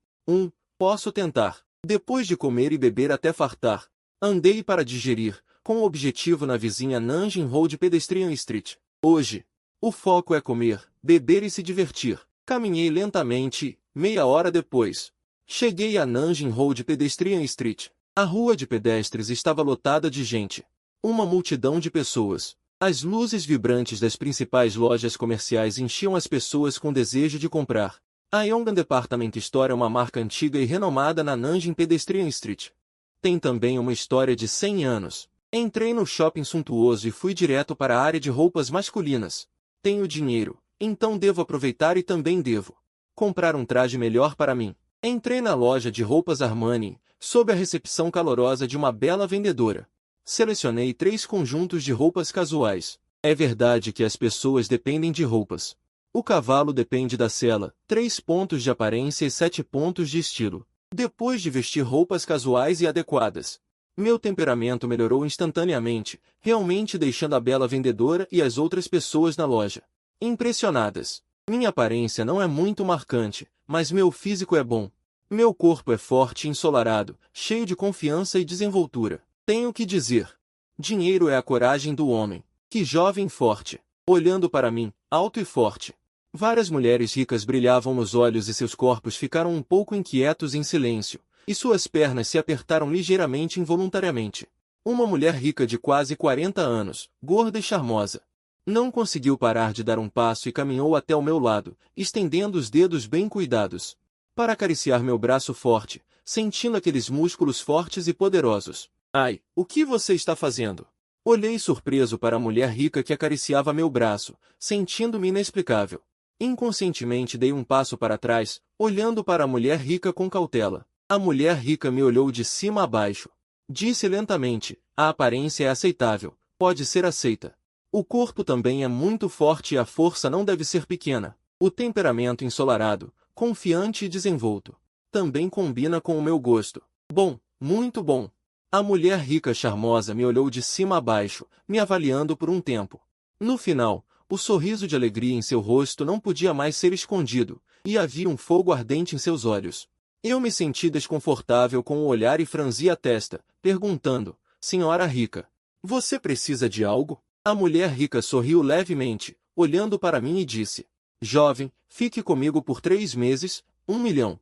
Speaker 1: Posso tentar. Depois de comer e beber até fartar, andei para digerir, com o objetivo na vizinha Nanjing Road Pedestrian Street. Hoje, o foco é comer, beber e se divertir. Caminhei lentamente e, meia hora depois, cheguei a Nanjing Road Pedestrian Street. A rua de pedestres estava lotada de gente. Uma multidão de pessoas. As luzes vibrantes das principais lojas comerciais enchiam as pessoas com desejo de comprar. A Yong'an Department Store é uma marca antiga e renomada na Nanjing Pedestrian Street. Tem também uma história de 100 anos. Entrei no shopping suntuoso e fui direto para a área de roupas masculinas. Tenho dinheiro, então devo aproveitar e também devo comprar um traje melhor para mim. Entrei na loja de roupas Armani, sob a recepção calorosa de uma bela vendedora. Selecionei 3 conjuntos de roupas casuais. É verdade que as pessoas dependem de roupas. O cavalo depende da sela, 3 pontos de aparência e 7 pontos de estilo. Depois de vestir roupas casuais e adequadas, meu temperamento melhorou instantaneamente, realmente deixando a bela vendedora e as outras pessoas na loja impressionadas. Minha aparência não é muito marcante, mas meu físico é bom. Meu corpo é forte e ensolarado, cheio de confiança e desenvoltura. Tenho que dizer, dinheiro é a coragem do homem. Que jovem forte. Olhando para mim, alto e forte. Várias mulheres ricas brilhavam nos olhos e seus corpos ficaram um pouco inquietos em silêncio, e suas pernas se apertaram ligeiramente involuntariamente. Uma mulher rica de quase 40 anos, gorda e charmosa, não conseguiu parar de dar um passo e caminhou até o meu lado, estendendo os dedos bem cuidados, para acariciar meu braço forte, sentindo aqueles músculos fortes e poderosos. Ai, o que você está fazendo? Olhei surpreso para a mulher rica que acariciava meu braço, sentindo-me inexplicável. Inconscientemente dei um passo para trás, olhando para a mulher rica com cautela. A mulher rica me olhou de cima a baixo. Disse lentamente, a aparência é aceitável, pode ser aceita. O corpo também é muito forte e a força não deve ser pequena. O temperamento ensolarado, confiante e desenvolto, também combina com o meu gosto. Bom, muito bom. A mulher rica charmosa me olhou de cima a baixo, me avaliando por um tempo. No final, o sorriso de alegria em seu rosto não podia mais ser escondido, e havia um fogo ardente em seus olhos. Eu me senti desconfortável com o olhar e franzi a testa, perguntando, senhora rica, você precisa de algo? A mulher rica sorriu levemente, olhando para mim e disse, jovem, fique comigo por 3 meses, 1 milhão.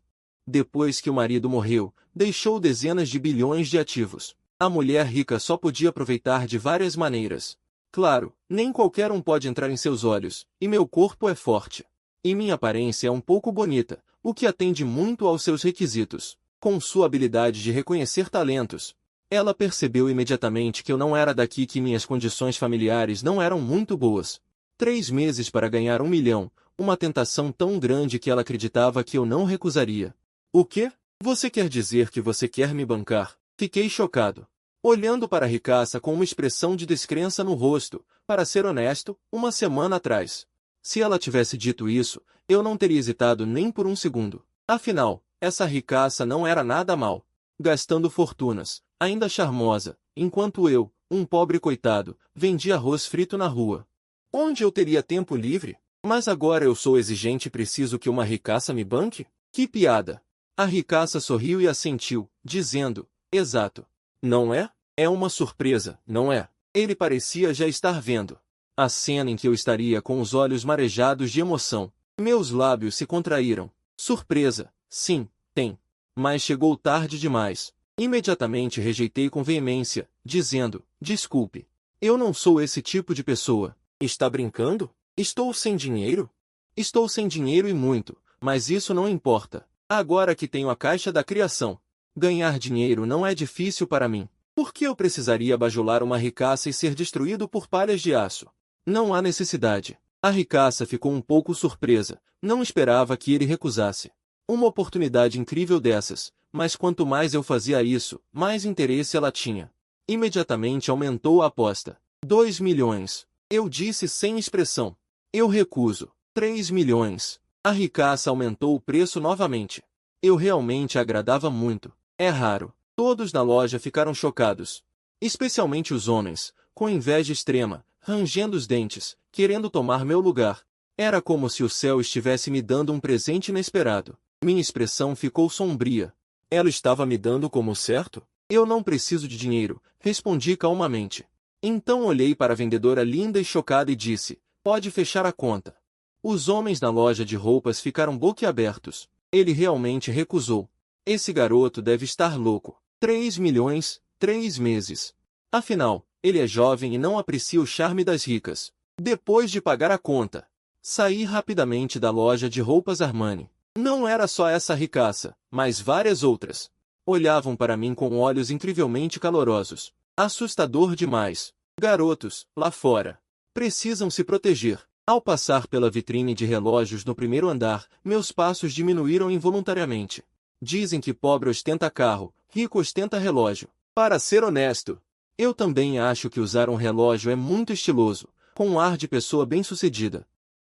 Speaker 1: Depois que o marido morreu, deixou dezenas de bilhões de ativos. A mulher rica só podia aproveitar de várias maneiras. Claro, nem qualquer um pode entrar em seus olhos, e meu corpo é forte. E minha aparência é um pouco bonita, o que atende muito aos seus requisitos. Com sua habilidade de reconhecer talentos, ela percebeu imediatamente que eu não era daqui e que minhas condições familiares não eram muito boas. 3 meses para ganhar 1 milhão, uma tentação tão grande que ela acreditava que eu não recusaria. O quê? Você quer dizer que você quer me bancar? Fiquei chocado, olhando para a ricaça com uma expressão de descrença no rosto. Para ser honesto, uma semana atrás, se ela tivesse dito isso, eu não teria hesitado nem por um segundo. Afinal, essa ricaça não era nada mal, gastando fortunas, ainda charmosa, enquanto eu, um pobre coitado, vendia arroz frito na rua. Onde eu teria tempo livre? Mas agora eu sou exigente e preciso que uma ricaça me banque? Que piada! A ricaça sorriu e assentiu, dizendo, exato. Não é? É uma surpresa, não é? Ele parecia já estar vendo a cena em que eu estaria com os olhos marejados de emoção. Meus lábios se contraíram. Surpresa, sim, tem. Mas chegou tarde demais. Imediatamente rejeitei com veemência, dizendo, desculpe. Eu não sou esse tipo de pessoa. Está brincando? Estou sem dinheiro? Estou sem dinheiro e muito, mas isso não importa. Agora que tenho a caixa da criação, ganhar dinheiro não é difícil para mim. Por que eu precisaria bajular uma ricaça e ser destruído por palhas de aço? Não há necessidade. A ricaça ficou um pouco surpresa, não esperava que ele recusasse uma oportunidade incrível dessas, mas quanto mais eu fazia isso, mais interesse ela tinha. Imediatamente aumentou a aposta. 2 milhões. Eu disse sem expressão. Eu recuso. 3 milhões. A ricaça aumentou o preço novamente. Eu realmente a agradava muito. É raro. Todos na loja ficaram chocados. Especialmente os homens, com inveja extrema, rangendo os dentes, querendo tomar meu lugar. Era como se o céu estivesse me dando um presente inesperado. Minha expressão ficou sombria. Ela estava me dando como certo? Eu não preciso de dinheiro, respondi calmamente. Então olhei para a vendedora linda e chocada e disse, pode fechar a conta. Os homens na loja de roupas ficaram boquiabertos. Ele realmente recusou. Esse garoto deve estar louco. 3 milhões, 3 meses. Afinal, ele é jovem e não aprecia o charme das ricas. Depois de pagar a conta, saí rapidamente da loja de roupas Armani. Não era só essa ricaça, mas várias outras. Olhavam para mim com olhos incrivelmente calorosos. Assustador demais. Garotos, lá fora, precisam se proteger. Ao passar pela vitrine de relógios no primeiro andar, meus passos diminuíram involuntariamente. Dizem que pobre ostenta carro, rico ostenta relógio. Para ser honesto, eu também acho que usar um relógio é muito estiloso, com um ar de pessoa bem-sucedida.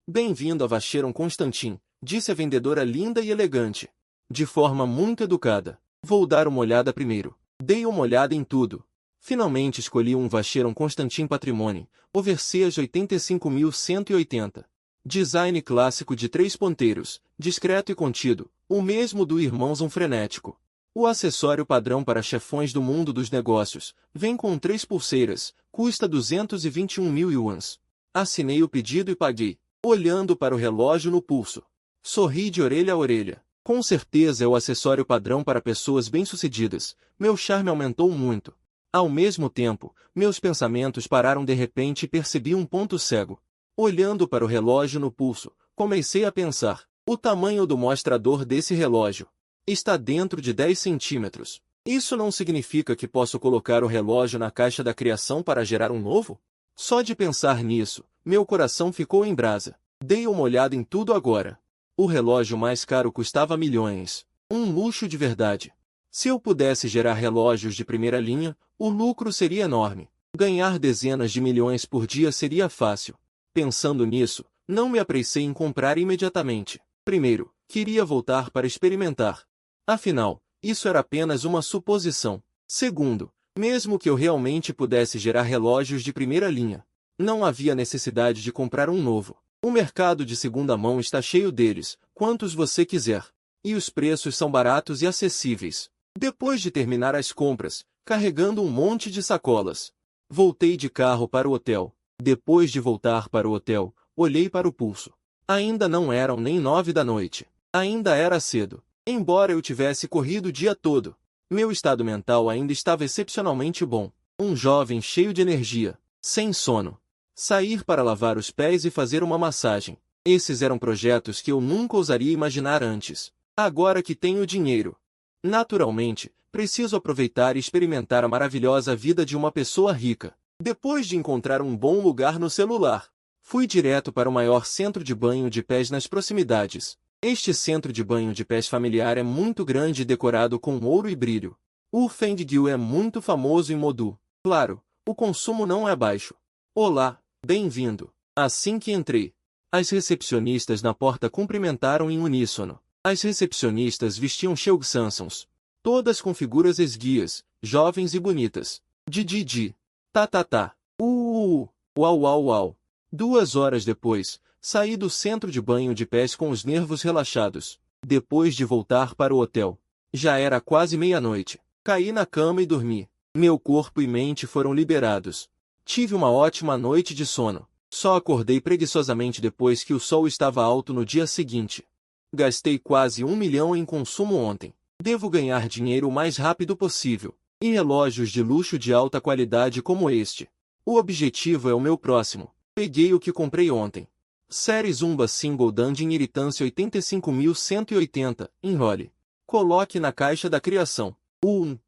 Speaker 1: Bem-vindo a Vacheron Constantin, disse a vendedora linda e elegante. De forma muito educada. Vou dar uma olhada primeiro. Dei uma olhada em tudo. Finalmente escolhi um Vacheron Constantin Patrimony, Overseas 85180. Design clássico de 3 ponteiros, discreto e contido, o mesmo do Irmãos Frenético. O acessório padrão para chefões do mundo dos negócios, vem com 3 pulseiras, custa 221.000 yuans. Assinei o pedido e paguei, olhando para o relógio no pulso. Sorri de orelha a orelha. Com certeza é o acessório padrão para pessoas bem-sucedidas. Meu charme aumentou muito. Ao mesmo tempo, meus pensamentos pararam de repente e percebi um ponto cego. Olhando para o relógio no pulso, comecei a pensar, o tamanho do mostrador desse relógio está dentro de 10 centímetros. Isso não significa que posso colocar o relógio na caixa da criação para gerar um novo? Só de pensar nisso, meu coração ficou em brasa. Dei uma olhada em tudo agora. O relógio mais caro custava milhões. Um luxo de verdade. Se eu pudesse gerar relógios de primeira linha, o lucro seria enorme. Ganhar dezenas de milhões por dia seria fácil. Pensando nisso, não me apressei em comprar imediatamente. Primeiro, queria voltar para experimentar. Afinal, isso era apenas uma suposição. Segundo, mesmo que eu realmente pudesse gerar relógios de primeira linha, não havia necessidade de comprar um novo. O mercado de segunda mão está cheio deles, quantos você quiser. E os preços são baratos e acessíveis. Depois de terminar as compras, carregando um monte de sacolas, voltei de carro para o hotel. Depois de voltar para o hotel, olhei para o pulso. Ainda não eram nem 9 da noite. Ainda era cedo. Embora eu tivesse corrido o dia todo, meu estado mental ainda estava excepcionalmente bom. Um jovem cheio de energia, sem sono. Sair para lavar os pés e fazer uma massagem. Esses eram projetos que eu nunca ousaria imaginar antes. Agora que tenho dinheiro. Naturalmente, preciso aproveitar e experimentar a maravilhosa vida de uma pessoa rica. Depois de encontrar um bom lugar no celular, fui direto para o maior centro de banho de pés nas proximidades. Este centro de banho de pés familiar é muito grande e decorado com ouro e brilho. O Fendigyu é muito famoso em Modu. Claro, o consumo não é baixo. Olá, bem-vindo. Assim que entrei, as recepcionistas na porta cumprimentaram em uníssono. As recepcionistas vestiam Cheongsansons, todas com figuras esguias, jovens e bonitas. Didi. Tá. Uau. 2 horas depois, saí do centro de banho de pés com os nervos relaxados. Depois de voltar para o hotel, já era quase meia-noite. Caí na cama e dormi. Meu corpo e mente foram liberados. Tive uma ótima noite de sono. Só acordei preguiçosamente depois que o sol estava alto no dia seguinte. Gastei quase 1 milhão em consumo ontem. Devo ganhar dinheiro o mais rápido possível. E relógios de luxo de alta qualidade como este. O objetivo é o meu próximo. Peguei o que comprei ontem. Série Zumba Single Dungeon Irritância 85180, enrole. Coloque na caixa da criação.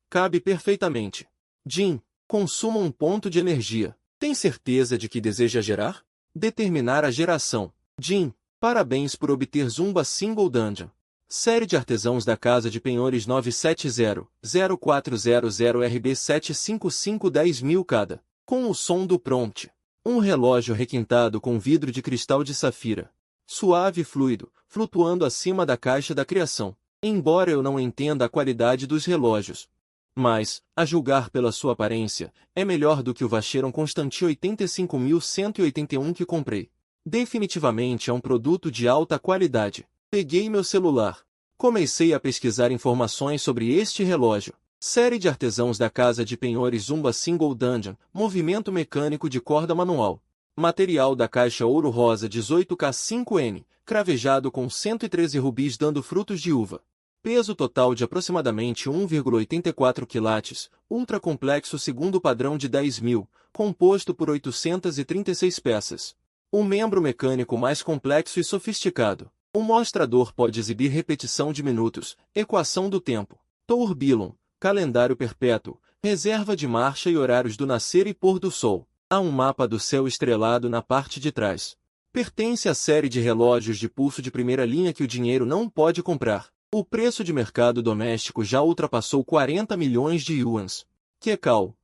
Speaker 1: Cabe perfeitamente. Jin, consuma 1 ponto de energia. Tem certeza de que deseja gerar? Determinar a geração. Jin, parabéns por obter Zumba Single Dungeon. Série de artesãos da Casa de Penhores 970-0400 RB755 10.000 cada. Com o som do prompt. Um relógio requintado com vidro de cristal de safira. Suave e fluido, flutuando acima da caixa da criação. Embora eu não entenda a qualidade dos relógios, mas, a julgar pela sua aparência, é melhor do que o Vacheron Constantin 85181 que comprei. Definitivamente é um produto de alta qualidade. Peguei meu celular. Comecei a pesquisar informações sobre este relógio. Série de artesãos da Casa de Penhores Zumba Single Dungeon, movimento mecânico de corda manual. Material da caixa ouro rosa 18K5N, cravejado com 113 rubis dando frutos de uva. Peso total de aproximadamente 1,84 quilates, ultra complexo segundo padrão de 10.000, composto por 836 peças. O membro mecânico mais complexo e sofisticado. O mostrador pode exibir repetição de minutos, equação do tempo, tourbillon, calendário perpétuo, reserva de marcha e horários do nascer e pôr do sol. Há um mapa do céu estrelado na parte de trás. Pertence à série de relógios de pulso de primeira linha que o dinheiro não pode comprar. O preço de mercado doméstico já ultrapassou 40 milhões de yuans. Kekao,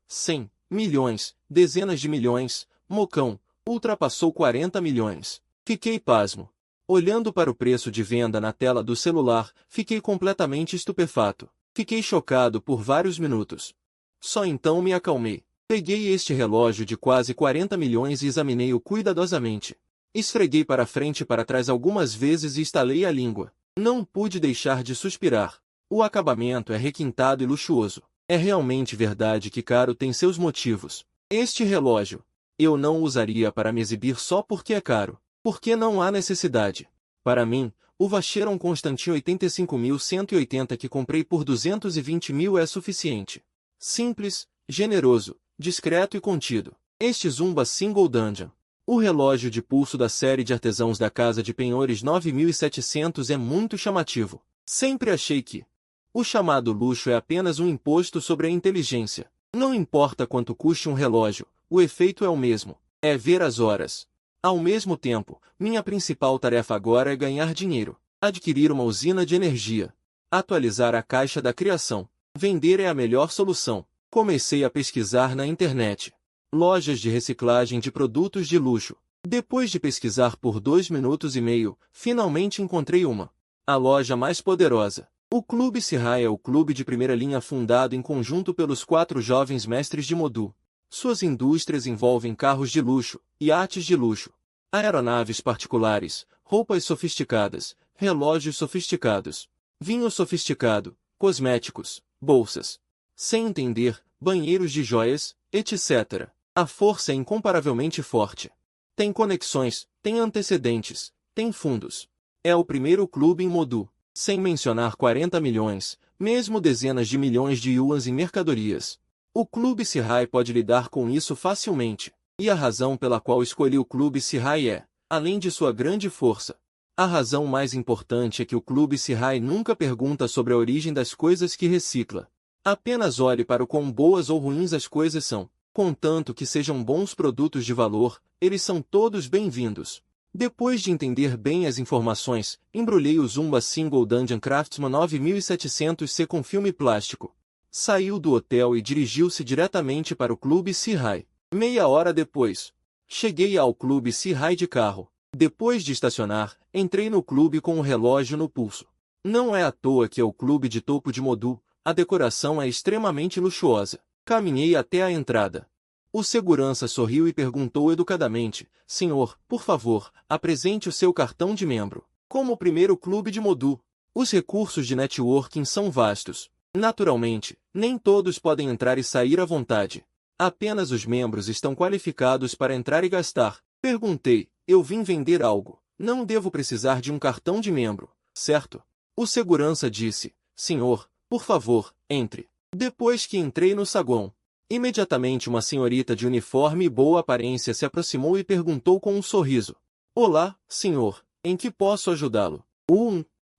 Speaker 1: 100 milhões, dezenas de milhões, Mocão, ultrapassou 40 milhões. Fiquei pasmo. Olhando para o preço de venda na tela do celular, fiquei completamente estupefato. Fiquei chocado por vários minutos. Só então me acalmei. Peguei este relógio de quase 40 milhões e examinei-o cuidadosamente. Esfreguei para frente e para trás algumas vezes e estalei a língua. Não pude deixar de suspirar. O acabamento é requintado e luxuoso. É realmente verdade que caro tem seus motivos. Este relógio, eu não o usaria para me exibir só porque é caro. Porque não há necessidade. Para mim, o Vacheron Constantin 85.180 que comprei por 220 mil é suficiente. Simples, generoso, discreto e contido. Este Zumba Single Dungeon. O relógio de pulso da série de artesãos da Casa de Penhores 9700 é muito chamativo. Sempre achei que o chamado luxo é apenas um imposto sobre a inteligência. Não importa quanto custe um relógio, o efeito é o mesmo. É ver as horas. Ao mesmo tempo, minha principal tarefa agora é ganhar dinheiro, adquirir uma usina de energia, atualizar a caixa da criação. Vender é a melhor solução. Comecei a pesquisar na internet. Lojas de reciclagem de produtos de luxo. Depois de pesquisar por 2 minutos e meio, finalmente encontrei uma. A loja mais poderosa. O Clube Sirrai é o clube de primeira linha fundado em conjunto pelos 4 jovens mestres de Modu. Suas indústrias envolvem carros de luxo, iates de luxo, aeronaves particulares, roupas sofisticadas, relógios sofisticados, vinho sofisticado, cosméticos, bolsas. Sem entender, banheiros de joias, etc. A força é incomparavelmente forte. Tem conexões, tem antecedentes, tem fundos. É o primeiro clube em Modu, sem mencionar 40 milhões, mesmo dezenas de milhões de yuans em mercadorias. O Clube Sirrai pode lidar com isso facilmente. E a razão pela qual escolhi o Clube Sirrai é, além de sua grande força, a razão mais importante é que o Clube Sirrai nunca pergunta sobre a origem das coisas que recicla. Apenas olhe para o quão boas ou ruins as coisas são. Contanto que sejam bons produtos de valor, eles são todos bem-vindos. Depois de entender bem as informações, embrulhei o Zumba Single Dungeon Craftsman 9700C com filme plástico. Saiu do hotel e dirigiu-se diretamente para o Clube Sirrai. Meia hora depois, cheguei ao Clube Sirrai de carro. Depois de estacionar, entrei no clube com o relógio no pulso. Não é à toa que é o clube de topo de Modu, a decoração é extremamente luxuosa. Caminhei até a entrada. O segurança sorriu e perguntou educadamente, senhor, por favor, apresente o seu cartão de membro. Como o primeiro clube de Modu, os recursos de networking são vastos. Naturalmente, nem todos podem entrar e sair à vontade. Apenas os membros estão qualificados para entrar e gastar. Perguntei, eu vim vender algo. Não devo precisar de um cartão de membro, certo? O segurança disse, senhor, por favor, entre. Depois que entrei no saguão, imediatamente uma senhorita de uniforme e boa aparência se aproximou e perguntou com um sorriso. Olá, senhor, em que posso ajudá-lo?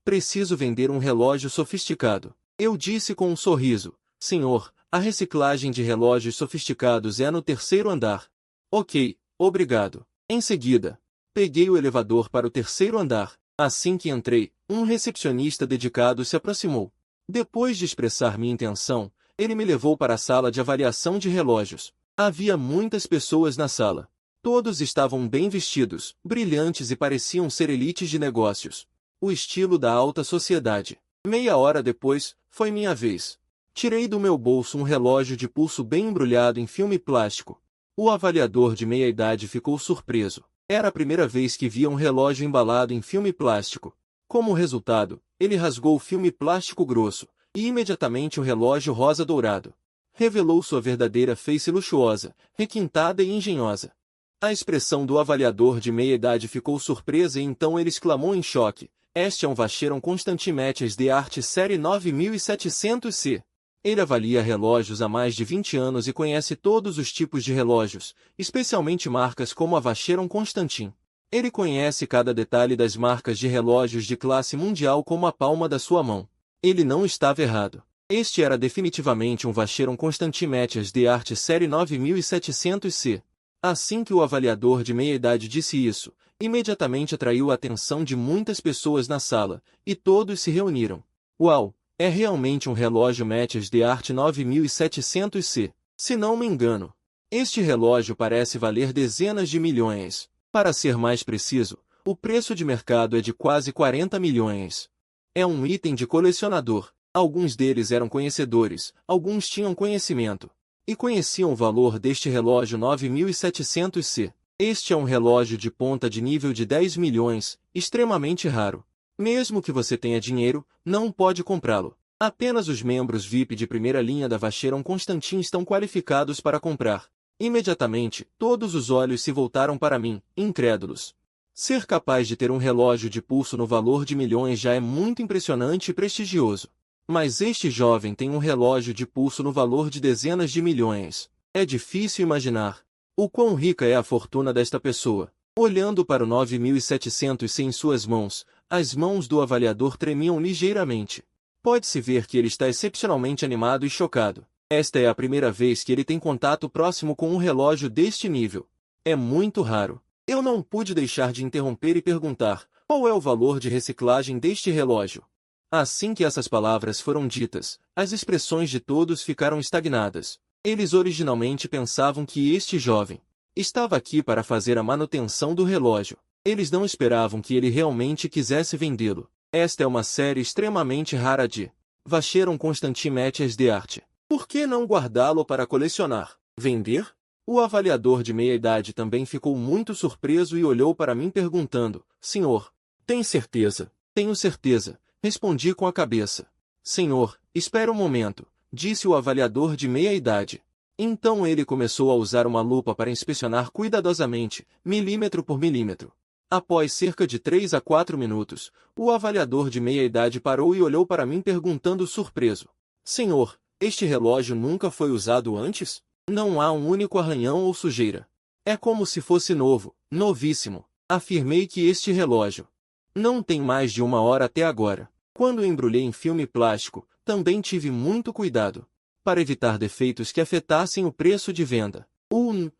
Speaker 1: Preciso vender um relógio sofisticado. Eu disse com um sorriso, senhor, a reciclagem de relógios sofisticados é no 3º andar. Ok, obrigado. Em seguida, peguei o elevador para o 3º andar. Assim que entrei, um recepcionista dedicado se aproximou. Depois de expressar minha intenção, ele me levou para a sala de avaliação de relógios. Havia muitas pessoas na sala. Todos estavam bem vestidos, brilhantes e pareciam ser elites de negócios. O estilo da alta sociedade. Meia hora depois, foi minha vez. Tirei do meu bolso um relógio de pulso bem embrulhado em filme plástico. O avaliador de meia-idade ficou surpreso. Era a primeira vez que via um relógio embalado em filme plástico. Como resultado, ele rasgou o filme plástico grosso, e imediatamente o relógio rosa dourado revelou sua verdadeira face luxuosa, requintada e engenhosa. A expressão do avaliador de meia-idade ficou surpresa e então ele exclamou em choque, este é um Vacheron Constantin Metiers de Arte Série 9700C. Ele avalia relógios há mais de 20 anos e conhece todos os tipos de relógios, especialmente marcas como a Vacheron Constantin. Ele conhece cada detalhe das marcas de relógios de classe mundial como a palma da sua mão. Ele não estava errado. Este era definitivamente um Vacheron Constantin Metiers de Arte Série 9700C. Assim que o avaliador de meia-idade disse isso, imediatamente atraiu a atenção de muitas pessoas na sala, e todos se reuniram. Uau! É realmente um relógio Metiers de Arte 9700C. Se não me engano, este relógio parece valer dezenas de milhões. Para ser mais preciso, O preço de mercado é de quase 40 milhões. É um item de colecionador. Alguns deles eram conhecedores, alguns tinham conhecimento. E conheciam o valor deste relógio 9700C. Este é um relógio de ponta de nível de 10 milhões, extremamente raro. Mesmo que você tenha dinheiro, não pode comprá-lo. Apenas os membros VIP de primeira linha da Vacheron Constantin estão qualificados para comprar. Imediatamente, todos os olhos se voltaram para mim, incrédulos. Ser capaz de ter um relógio de pulso no valor de milhões já é muito impressionante e prestigioso. Mas este jovem tem um relógio de pulso no valor de dezenas de milhões. É difícil imaginar o quão rica é a fortuna desta pessoa. Olhando para o 9700 em suas mãos, as mãos do avaliador tremiam ligeiramente. Pode-se ver que ele está excepcionalmente animado e chocado. Esta é a primeira vez que ele tem contato próximo com um relógio deste nível. É muito raro. Eu não pude deixar de interromper e perguntar: qual é o valor de reciclagem deste relógio? Assim que essas palavras foram ditas, as expressões de todos ficaram estagnadas. Eles originalmente pensavam que este jovem estava aqui para fazer a manutenção do relógio. Eles não esperavam que ele realmente quisesse vendê-lo. Esta é uma série extremamente rara de Vacheron Constantin Métiers de Arte. Por que não guardá-lo para colecionar? Vender? O avaliador de meia-idade também ficou muito surpreso e olhou para mim perguntando: Senhor, tem certeza? Tenho certeza, respondi com a cabeça. Senhor, espera um momento, disse o avaliador de meia-idade. Então ele começou a usar uma lupa para inspecionar cuidadosamente, milímetro por milímetro. Após cerca de 3 a 4 minutos, o avaliador de meia-idade parou e olhou para mim perguntando surpreso: Senhor, este relógio nunca foi usado antes? Não há um único arranhão ou sujeira. É como se fosse novo, novíssimo. Afirmei que este relógio não tem mais de 1 hora até agora. Quando embrulhei em filme plástico, também tive muito cuidado para evitar defeitos que afetassem o preço de venda.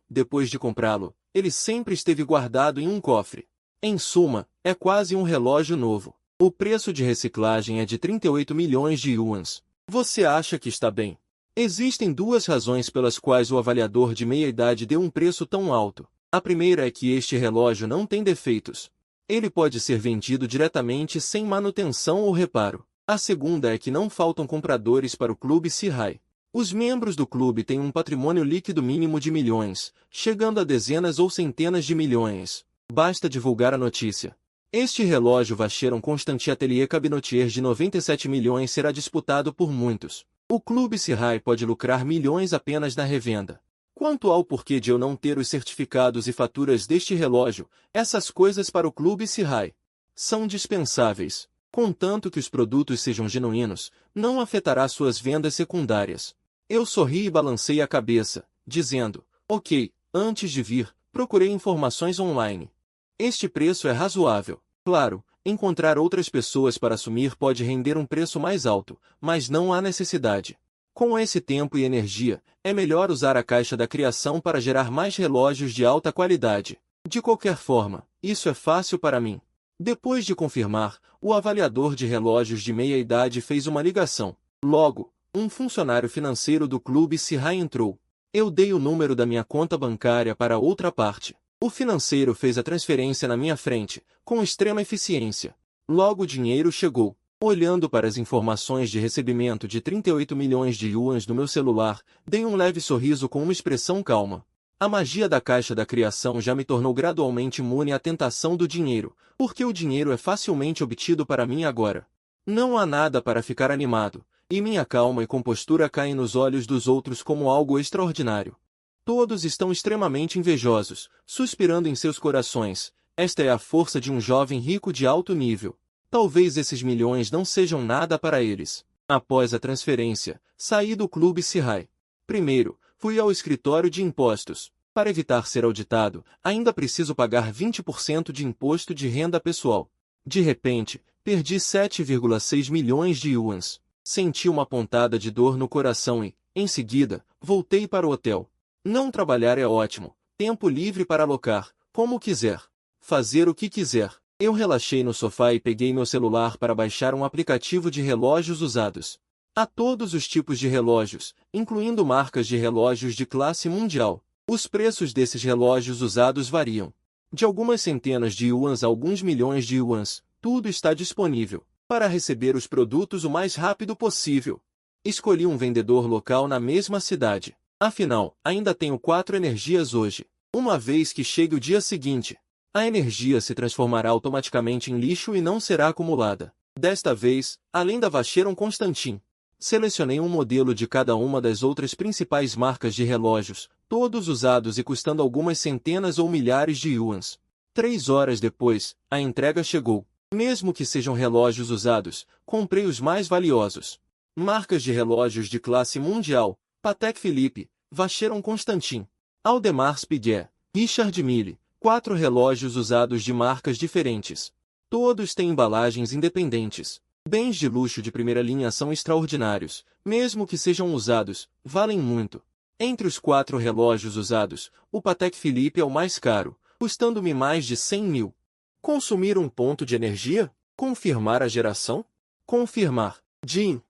Speaker 1: Depois de comprá-lo, ele sempre esteve guardado em um cofre. Em suma, é quase um relógio novo. O preço de reciclagem é de 38 milhões de yuans. Você acha que está bem? Existem duas razões pelas quais o avaliador de meia-idade deu um preço tão alto. A primeira é que este relógio não tem defeitos. Ele pode ser vendido diretamente sem manutenção ou reparo. A segunda é que não faltam compradores para o Clube Sihai. Os membros do clube têm um patrimônio líquido mínimo de milhões, chegando a dezenas ou centenas de milhões. Basta divulgar a notícia. Este relógio Vacheron Constantin Atelier Cabinotier de 97 milhões será disputado por muitos. O Clube Sihai pode lucrar milhões apenas na revenda. Quanto ao porquê de eu não ter os certificados e faturas deste relógio, essas coisas para o Clube Sihai são dispensáveis. Contanto que os produtos sejam genuínos, não afetará suas vendas secundárias. Eu sorri e balancei a cabeça, dizendo: ok, antes de vir, procurei informações online. Este preço é razoável. Claro, encontrar outras pessoas para assumir pode render um preço mais alto, mas não há necessidade. Com esse tempo e energia, é melhor usar a caixa da criação para gerar mais relógios de alta qualidade. De qualquer forma, isso é fácil para mim. Depois de confirmar, o avaliador de relógios de meia-idade fez uma ligação. Logo, um funcionário financeiro do clube Sihai entrou. Eu dei o número da minha conta bancária para outra parte. O financeiro fez a transferência na minha frente, com extrema eficiência. Logo o dinheiro chegou. Olhando para as informações de recebimento de 38 milhões de yuans no meu celular, dei um leve sorriso com uma expressão calma. A magia da caixa da criação já me tornou gradualmente imune à tentação do dinheiro, porque o dinheiro é facilmente obtido para mim agora. Não há nada para ficar animado, e minha calma e compostura caem nos olhos dos outros como algo extraordinário. Todos estão extremamente invejosos, suspirando em seus corações. Esta é a força de um jovem rico de alto nível. Talvez esses milhões não sejam nada para eles. Após a transferência, saí do Clube Sihai. Primeiro, fui ao escritório de impostos. Para evitar ser auditado, ainda preciso pagar 20% de imposto de renda pessoal. De repente, perdi 7,6 milhões de yuans. Senti uma pontada de dor no coração e, em seguida, voltei para o hotel. Não trabalhar é ótimo. Tempo livre para alocar, como quiser. Fazer o que quiser. Eu relaxei no sofá e peguei meu celular para baixar um aplicativo de relógios usados. Há todos os tipos de relógios, incluindo marcas de relógios de classe mundial. Os preços desses relógios usados variam. De algumas centenas de yuans a alguns milhões de yuans, tudo está disponível para receber os produtos o mais rápido possível. Escolhi um vendedor local na mesma cidade. Afinal, ainda tenho 4 energias hoje. Uma vez que chegue o dia seguinte, a energia se transformará automaticamente em lixo e não será acumulada. Desta vez, além da Vacheron Constantin, selecionei um modelo de cada uma das outras principais marcas de relógios, todos usados e custando algumas centenas ou milhares de yuans. 3 horas depois, a entrega chegou. Mesmo que sejam relógios usados, comprei os mais valiosos. Marcas de relógios de classe mundial: Patek Philippe, Vacheron Constantin, Audemars Piguet, Richard Mille. 4 relógios usados de marcas diferentes. Todos têm embalagens independentes. Bens de luxo de primeira linha são extraordinários, mesmo que sejam usados, valem muito. Entre os 4 relógios usados, o Patek Philippe é o mais caro, custando-me mais de 100 mil. Consumir um ponto de energia? Confirmar a geração? Confirmar. Din.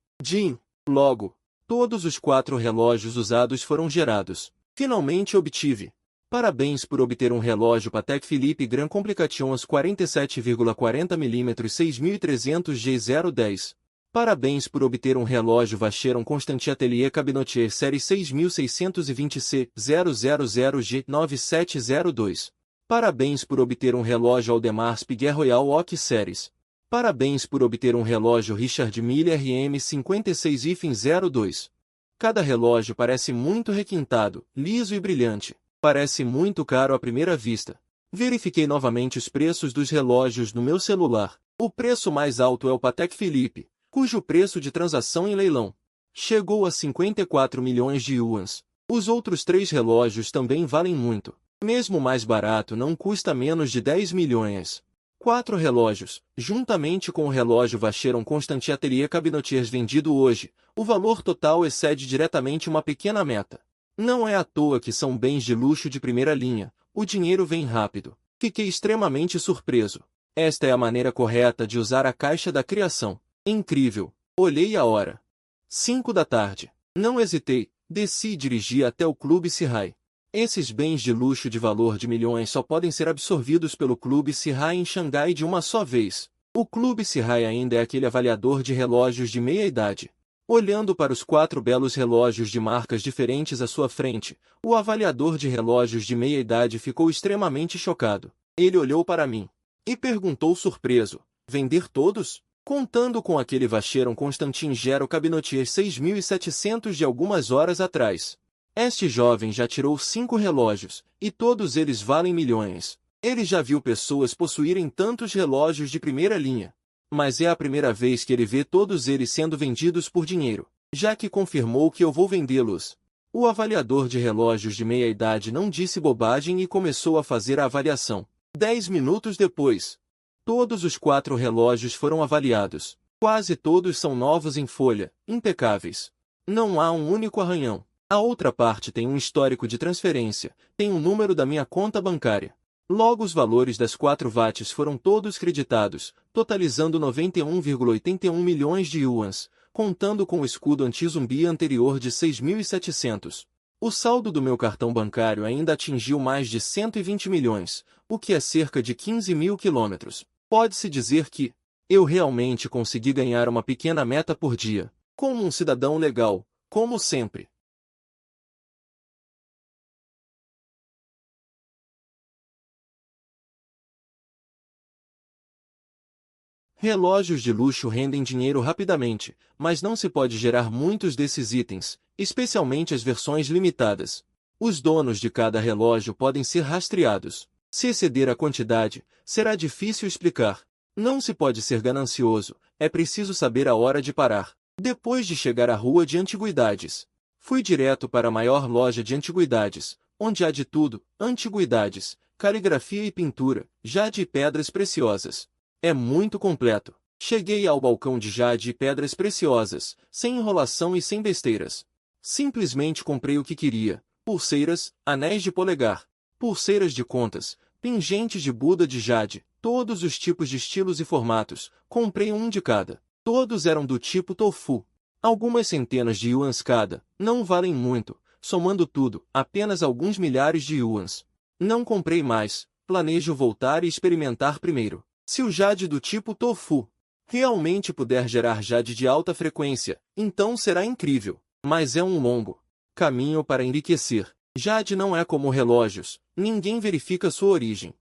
Speaker 1: Logo, todos os 4 relógios usados foram gerados. Finalmente obtive. Parabéns por obter um relógio Patek Philippe Grand Complications 47,40 mm 6300 G010. Parabéns por obter um relógio Vacheron Constantin Atelier Cabinotier série 6620C 000 G9702. Parabéns por obter um relógio Audemars Piguet Royal Oak Series. Parabéns por obter um relógio Richard Mille RM56-02. Cada relógio parece muito requintado, liso e brilhante. Parece muito caro à primeira vista. Verifiquei novamente os preços dos relógios no meu celular. O preço mais alto é o Patek Philippe, cujo preço de transação em leilão chegou a 54 milhões de yuans. Os outros 3 relógios também valem muito. Mesmo o mais barato não custa menos de 10 milhões. 4 relógios, juntamente com o relógio Vacheron Constantin Atelier Cabinotiers vendido hoje, o valor total excede diretamente uma pequena meta. Não é à toa que são bens de luxo de primeira linha, o dinheiro vem rápido. Fiquei extremamente surpreso. Esta é a maneira correta de usar a caixa da criação. Incrível. Olhei a hora. 5 da tarde. Não hesitei, desci e dirigi até o Clube Sihai. Esses bens de luxo de valor de milhões só podem ser absorvidos pelo Clube Sihai em Xangai de uma só vez. O Clube Sihai ainda é aquele avaliador de relógios de meia-idade. Olhando para os 4 belos relógios de marcas diferentes à sua frente, o avaliador de relógios de meia-idade ficou extremamente chocado. Ele olhou para mim e perguntou surpreso: vender todos? Contando com aquele Vacheron Constantin Gero Cabinotier 6700 de algumas horas atrás. Este jovem já tirou 5 relógios, e todos eles valem milhões. Ele já viu pessoas possuírem tantos relógios de primeira linha. Mas é a primeira vez que ele vê todos eles sendo vendidos por dinheiro, já que confirmou que eu vou vendê-los. O avaliador de relógios de meia-idade não disse bobagem e começou a fazer a avaliação. 10 minutos depois, todos os 4 relógios foram avaliados. Quase todos são novos em folha, impecáveis. Não há um único arranhão. A outra parte tem um histórico de transferência, tem o número da minha conta bancária. Logo os valores das 4 watts foram todos creditados, totalizando 91,81 milhões de yuans, contando com o escudo anti-zumbi anterior de 6.700. O saldo do meu cartão bancário ainda atingiu mais de 120 milhões, o que é cerca de 15 mil quilômetros. Pode-se dizer que eu realmente consegui ganhar uma pequena meta por dia, como um cidadão legal, como sempre. Relógios de luxo rendem dinheiro rapidamente, mas não se pode gerar muitos desses itens, especialmente as versões limitadas. Os donos de cada relógio podem ser rastreados. Se exceder a quantidade, será difícil explicar. Não se pode ser ganancioso, é preciso saber a hora de parar. Depois de chegar à rua de antiguidades, fui direto para a maior loja de antiguidades, onde há de tudo: antiguidades, caligrafia e pintura, jade e pedras preciosas. É muito completo. Cheguei ao balcão de jade e pedras preciosas, sem enrolação e sem besteiras. Simplesmente comprei o que queria: pulseiras, anéis de polegar, pulseiras de contas, pingentes de Buda de jade, todos os tipos de estilos e formatos. Comprei um de cada. Todos eram do tipo tofu. Algumas centenas de yuans cada, não valem muito, somando tudo, apenas alguns milhares de yuans. Não comprei mais. planejo voltar e experimentar primeiro. Se o jade do tipo tofu realmente puder gerar jade de alta frequência, então será incrível. Mas é um longo caminho para enriquecer. Jade não é como relógios, ninguém verifica sua origem.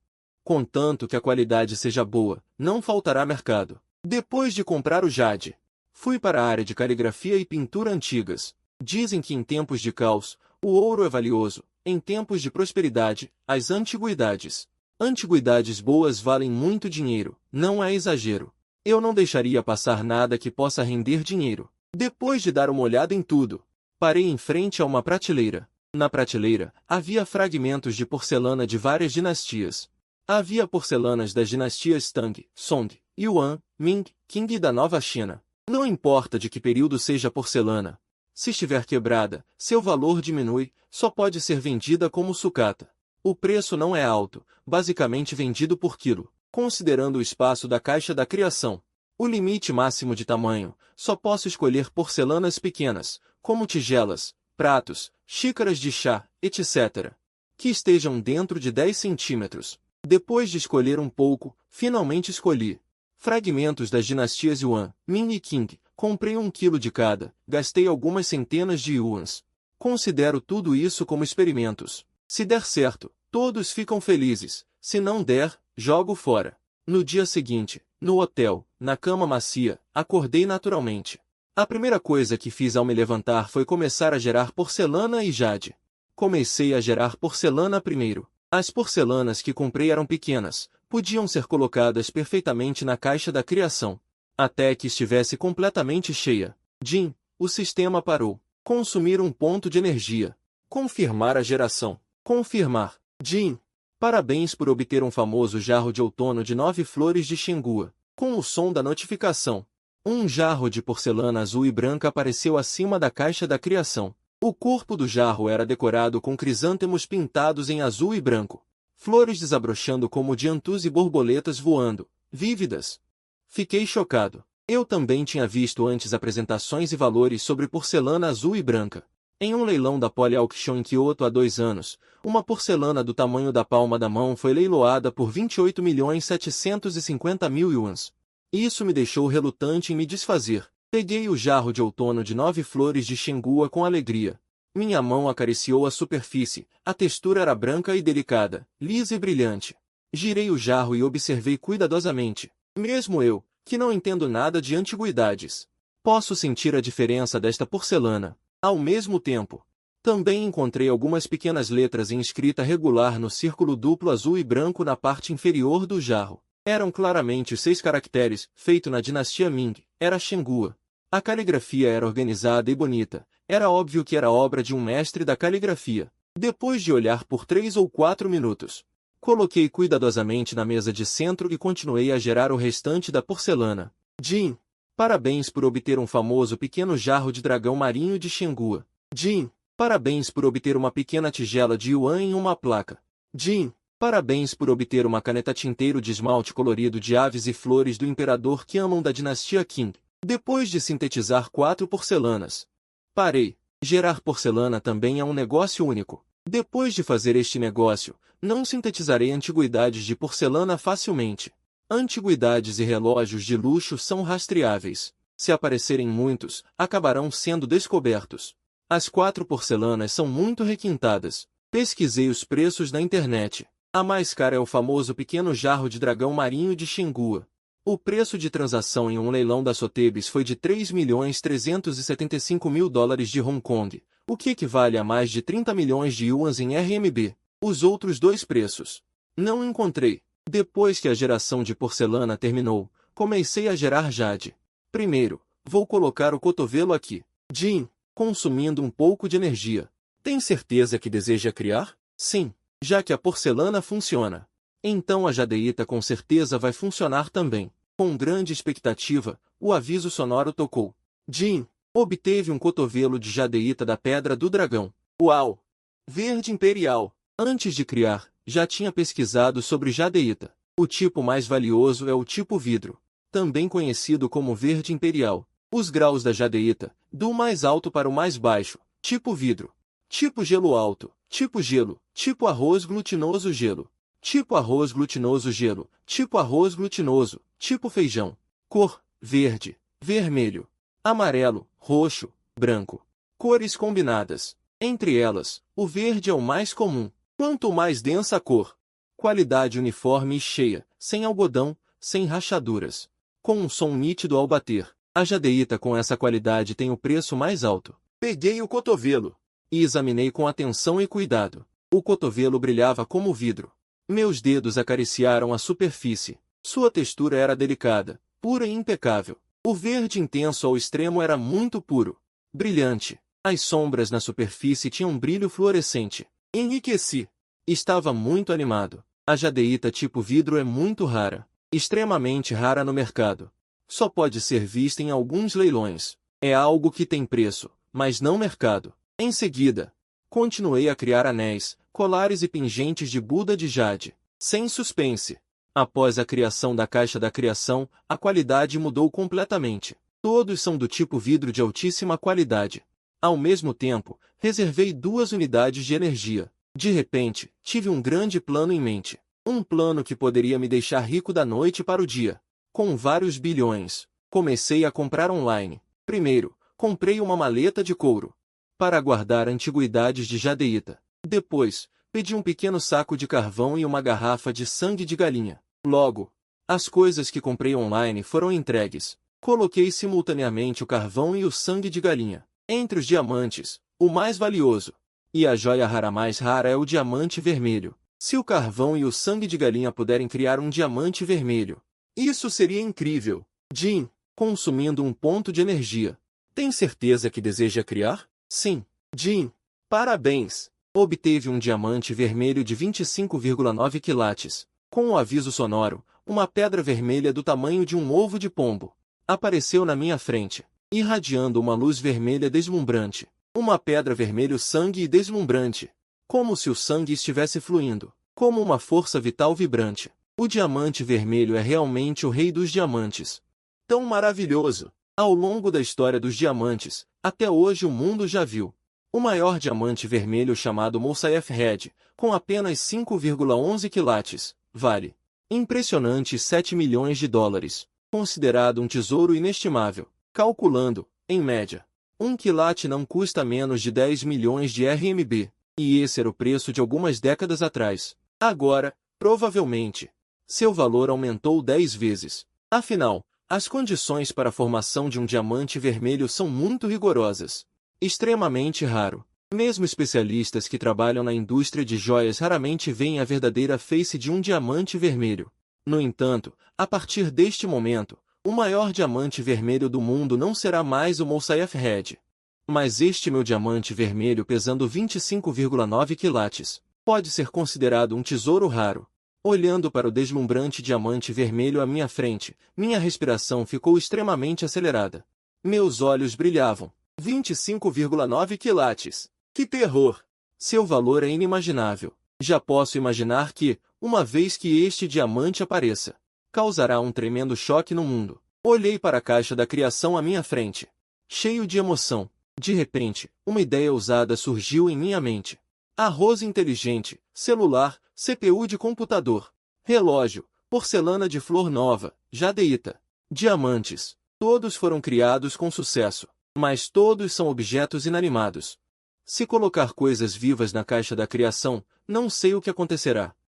Speaker 1: Contanto que a qualidade seja boa, não faltará mercado. Depois de comprar o jade, fui para a área de caligrafia e pintura antigas. Dizem que em tempos de caos, o ouro é valioso, em tempos de prosperidade, as antiguidades. Antiguidades boas valem muito dinheiro, não é exagero. Eu não deixaria passar nada que possa render dinheiro. Depois de dar uma olhada em tudo, parei em frente a uma prateleira. Na prateleira, havia fragmentos de porcelana de várias dinastias. Havia porcelanas das dinastias Tang, Song, Yuan, Ming, Qing e da Nova China. Não importa de que período seja a porcelana. Se estiver quebrada, seu valor diminui, só pode ser vendida como sucata. O preço não é alto, basicamente vendido por quilo, considerando o espaço da caixa da criação. O limite máximo de tamanho, só posso escolher porcelanas pequenas, como tigelas, pratos, xícaras de chá, etc., que estejam dentro de 10 centímetros. Depois de escolher um pouco, finalmente escolhi fragmentos das dinastias Yuan, Ming e Qing. Comprei 1 quilo de cada, gastei algumas centenas de yuans. Considero tudo isso como experimentos. Se der certo, todos ficam felizes. Se não der, jogo fora. No dia seguinte, no hotel, na cama macia, acordei naturalmente. A primeira coisa que fiz ao me levantar foi começar a gerar porcelana e jade. Comecei a gerar porcelana primeiro. As porcelanas que comprei eram pequenas, podiam ser colocadas perfeitamente na caixa da criação. Até que estivesse completamente cheia. Jim, o sistema parou. Consumir 1 ponto de energia. Confirmar a geração. Confirmar. Jim, parabéns por obter um famoso jarro de outono de 9 flores de Xinghua. Com o som da notificação, um jarro de porcelana azul e branca apareceu acima da caixa da criação. O corpo do jarro era decorado com crisântemos pintados em azul e branco. Flores desabrochando como diantus e borboletas voando, vívidas. Fiquei chocado. Eu também tinha visto antes apresentações e valores sobre porcelana azul e branca. Em um leilão da Poly Auction em Kyoto há 2 anos, uma porcelana do tamanho da palma da mão foi leiloada por 28.750.000 yuans. Isso me deixou relutante em me desfazer. Peguei o jarro de outono de 9 flores de Xinghua com alegria. Minha mão acariciou a superfície, a textura era branca e delicada, lisa e brilhante. Girei o jarro e observei cuidadosamente. Mesmo eu, que não entendo nada de antiguidades, posso sentir a diferença desta porcelana. Ao mesmo tempo, também encontrei algumas pequenas letras em escrita regular no círculo duplo azul e branco na parte inferior do jarro. Eram claramente os 6 caracteres, feito na dinastia Ming, era Xinghua. A caligrafia era organizada e bonita, era óbvio que era obra de um mestre da caligrafia. Depois de olhar por 3 ou 4 minutos, coloquei cuidadosamente na mesa de centro e continuei a gerar o restante da porcelana. Jim, parabéns por obter um famoso pequeno jarro de dragão marinho de Xinghua. Jim, parabéns por obter uma pequena tigela de yuan em uma placa. Jim, parabéns por obter uma caneta tinteiro de esmalte colorido de aves e flores do imperador Qianlong da dinastia Qing. Depois de sintetizar 4 porcelanas, parei. Gerar porcelana também é um negócio único. Depois de fazer este negócio, não sintetizarei antiguidades de porcelana facilmente. Antiguidades e relógios de luxo são rastreáveis. Se aparecerem muitos, acabarão sendo descobertos. As 4 porcelanas são muito requintadas. Pesquisei os preços na internet. A mais cara é o famoso pequeno jarro de dragão marinho de Xinghua. O preço de transação em um leilão da Sotheby's foi de 3.375.000 dólares de Hong Kong, o que equivale a mais de 30 milhões de yuans em RMB. Os outros 2 preços não encontrei. Depois que a geração de porcelana terminou, comecei a gerar jade. Primeiro, vou colocar o cotovelo aqui. Jim, consumindo um pouco de energia. Tem certeza que deseja criar? Sim, já que a porcelana funciona. Então a jadeíta com certeza vai funcionar também. Com grande expectativa, o aviso sonoro tocou. Jim, obteve um cotovelo de jadeíta da Pedra do Dragão. Uau! Verde Imperial. Antes de criar, já tinha pesquisado sobre jadeíta. O tipo mais valioso é o tipo vidro, também conhecido como verde imperial. Os graus da jadeíta, do mais alto para o mais baixo, tipo vidro, tipo gelo alto, tipo gelo, tipo arroz glutinoso gelo, tipo arroz glutinoso gelo, tipo arroz glutinoso, tipo feijão. Cor: verde, vermelho, amarelo, roxo, branco. Cores combinadas. Entre elas, o verde é o mais comum. Quanto mais densa a cor. Qualidade uniforme e cheia, sem algodão, sem rachaduras. Com um som nítido ao bater. A jadeíta com essa qualidade tem o preço mais alto. Peguei o cotovelo e examinei com atenção e cuidado. O cotovelo brilhava como vidro. Meus dedos acariciaram a superfície. Sua textura era delicada, pura e impecável. O verde intenso ao extremo era muito puro, brilhante. As sombras na superfície tinham um brilho fluorescente. Enriqueci. Estava muito animado. A jadeíta tipo vidro é muito rara, extremamente rara no mercado. Só pode ser vista em alguns leilões. É algo que tem preço, mas não mercado. Em seguida, continuei a criar anéis, colares e pingentes de Buda de jade. Sem suspense. Após a criação da caixa da criação, a qualidade mudou completamente. Todos são do tipo vidro de altíssima qualidade. Ao mesmo tempo, reservei 2 unidades de energia. De repente, tive um grande plano em mente. Um plano que poderia me deixar rico da noite para o dia. Com vários bilhões, comecei a comprar online. Primeiro, comprei uma maleta de couro para guardar antiguidades de jadeíta. Depois, pedi um pequeno saco de carvão e uma garrafa de sangue de galinha. Logo, as coisas que comprei online foram entregues. Coloquei simultaneamente o carvão e o sangue de galinha. Entre os diamantes, o mais valioso e a joia rara mais rara é o diamante vermelho. Se o carvão e o sangue de galinha puderem criar um diamante vermelho, isso seria incrível. Jim, consumindo um ponto de energia. Tem certeza que deseja criar? Sim. Jim, parabéns. Obteve um diamante vermelho de 25,9 quilates. Com o aviso sonoro, uma pedra vermelha do tamanho de um ovo de pombo apareceu na minha frente, irradiando uma luz vermelha deslumbrante. Uma pedra vermelho sangue e deslumbrante. Como se o sangue estivesse fluindo, como uma força vital vibrante. O diamante vermelho é realmente o rei dos diamantes. Tão maravilhoso! Ao longo da história dos diamantes, até hoje o mundo já viu o maior diamante vermelho chamado Mosaïef Red, com apenas 5,11 quilates, vale impressionantes 7 milhões de dólares, considerado um tesouro inestimável. Calculando, em média, 1 quilate não custa menos de 10 milhões de RMB, e esse era o preço de algumas décadas atrás. Agora, provavelmente, seu valor aumentou 10 vezes. Afinal, as condições para a formação de um diamante vermelho são muito rigorosas. Extremamente raro. Mesmo especialistas que trabalham na indústria de joias raramente veem a verdadeira face de um diamante vermelho. No entanto, a partir deste momento, o maior diamante vermelho do mundo não será mais o Mosaïef Red. Mas este meu diamante vermelho pesando 25,9 quilates, pode ser considerado um tesouro raro. Olhando para o deslumbrante diamante vermelho à minha frente, minha respiração ficou extremamente acelerada. Meus olhos brilhavam. 25,9 quilates. Que terror! Seu valor é inimaginável. Já posso imaginar que, uma vez que este diamante apareça, causará um tremendo choque no mundo. Olhei para a caixa da criação à minha frente, cheio de emoção. De repente, uma ideia ousada surgiu em minha mente. Arroz inteligente, celular, CPU de computador, relógio, porcelana de flor nova, jadeíta, diamantes. Todos foram criados com sucesso, mas todos são objetos inanimados. Se colocar coisas vivas na caixa da criação, não sei o que acontecerá.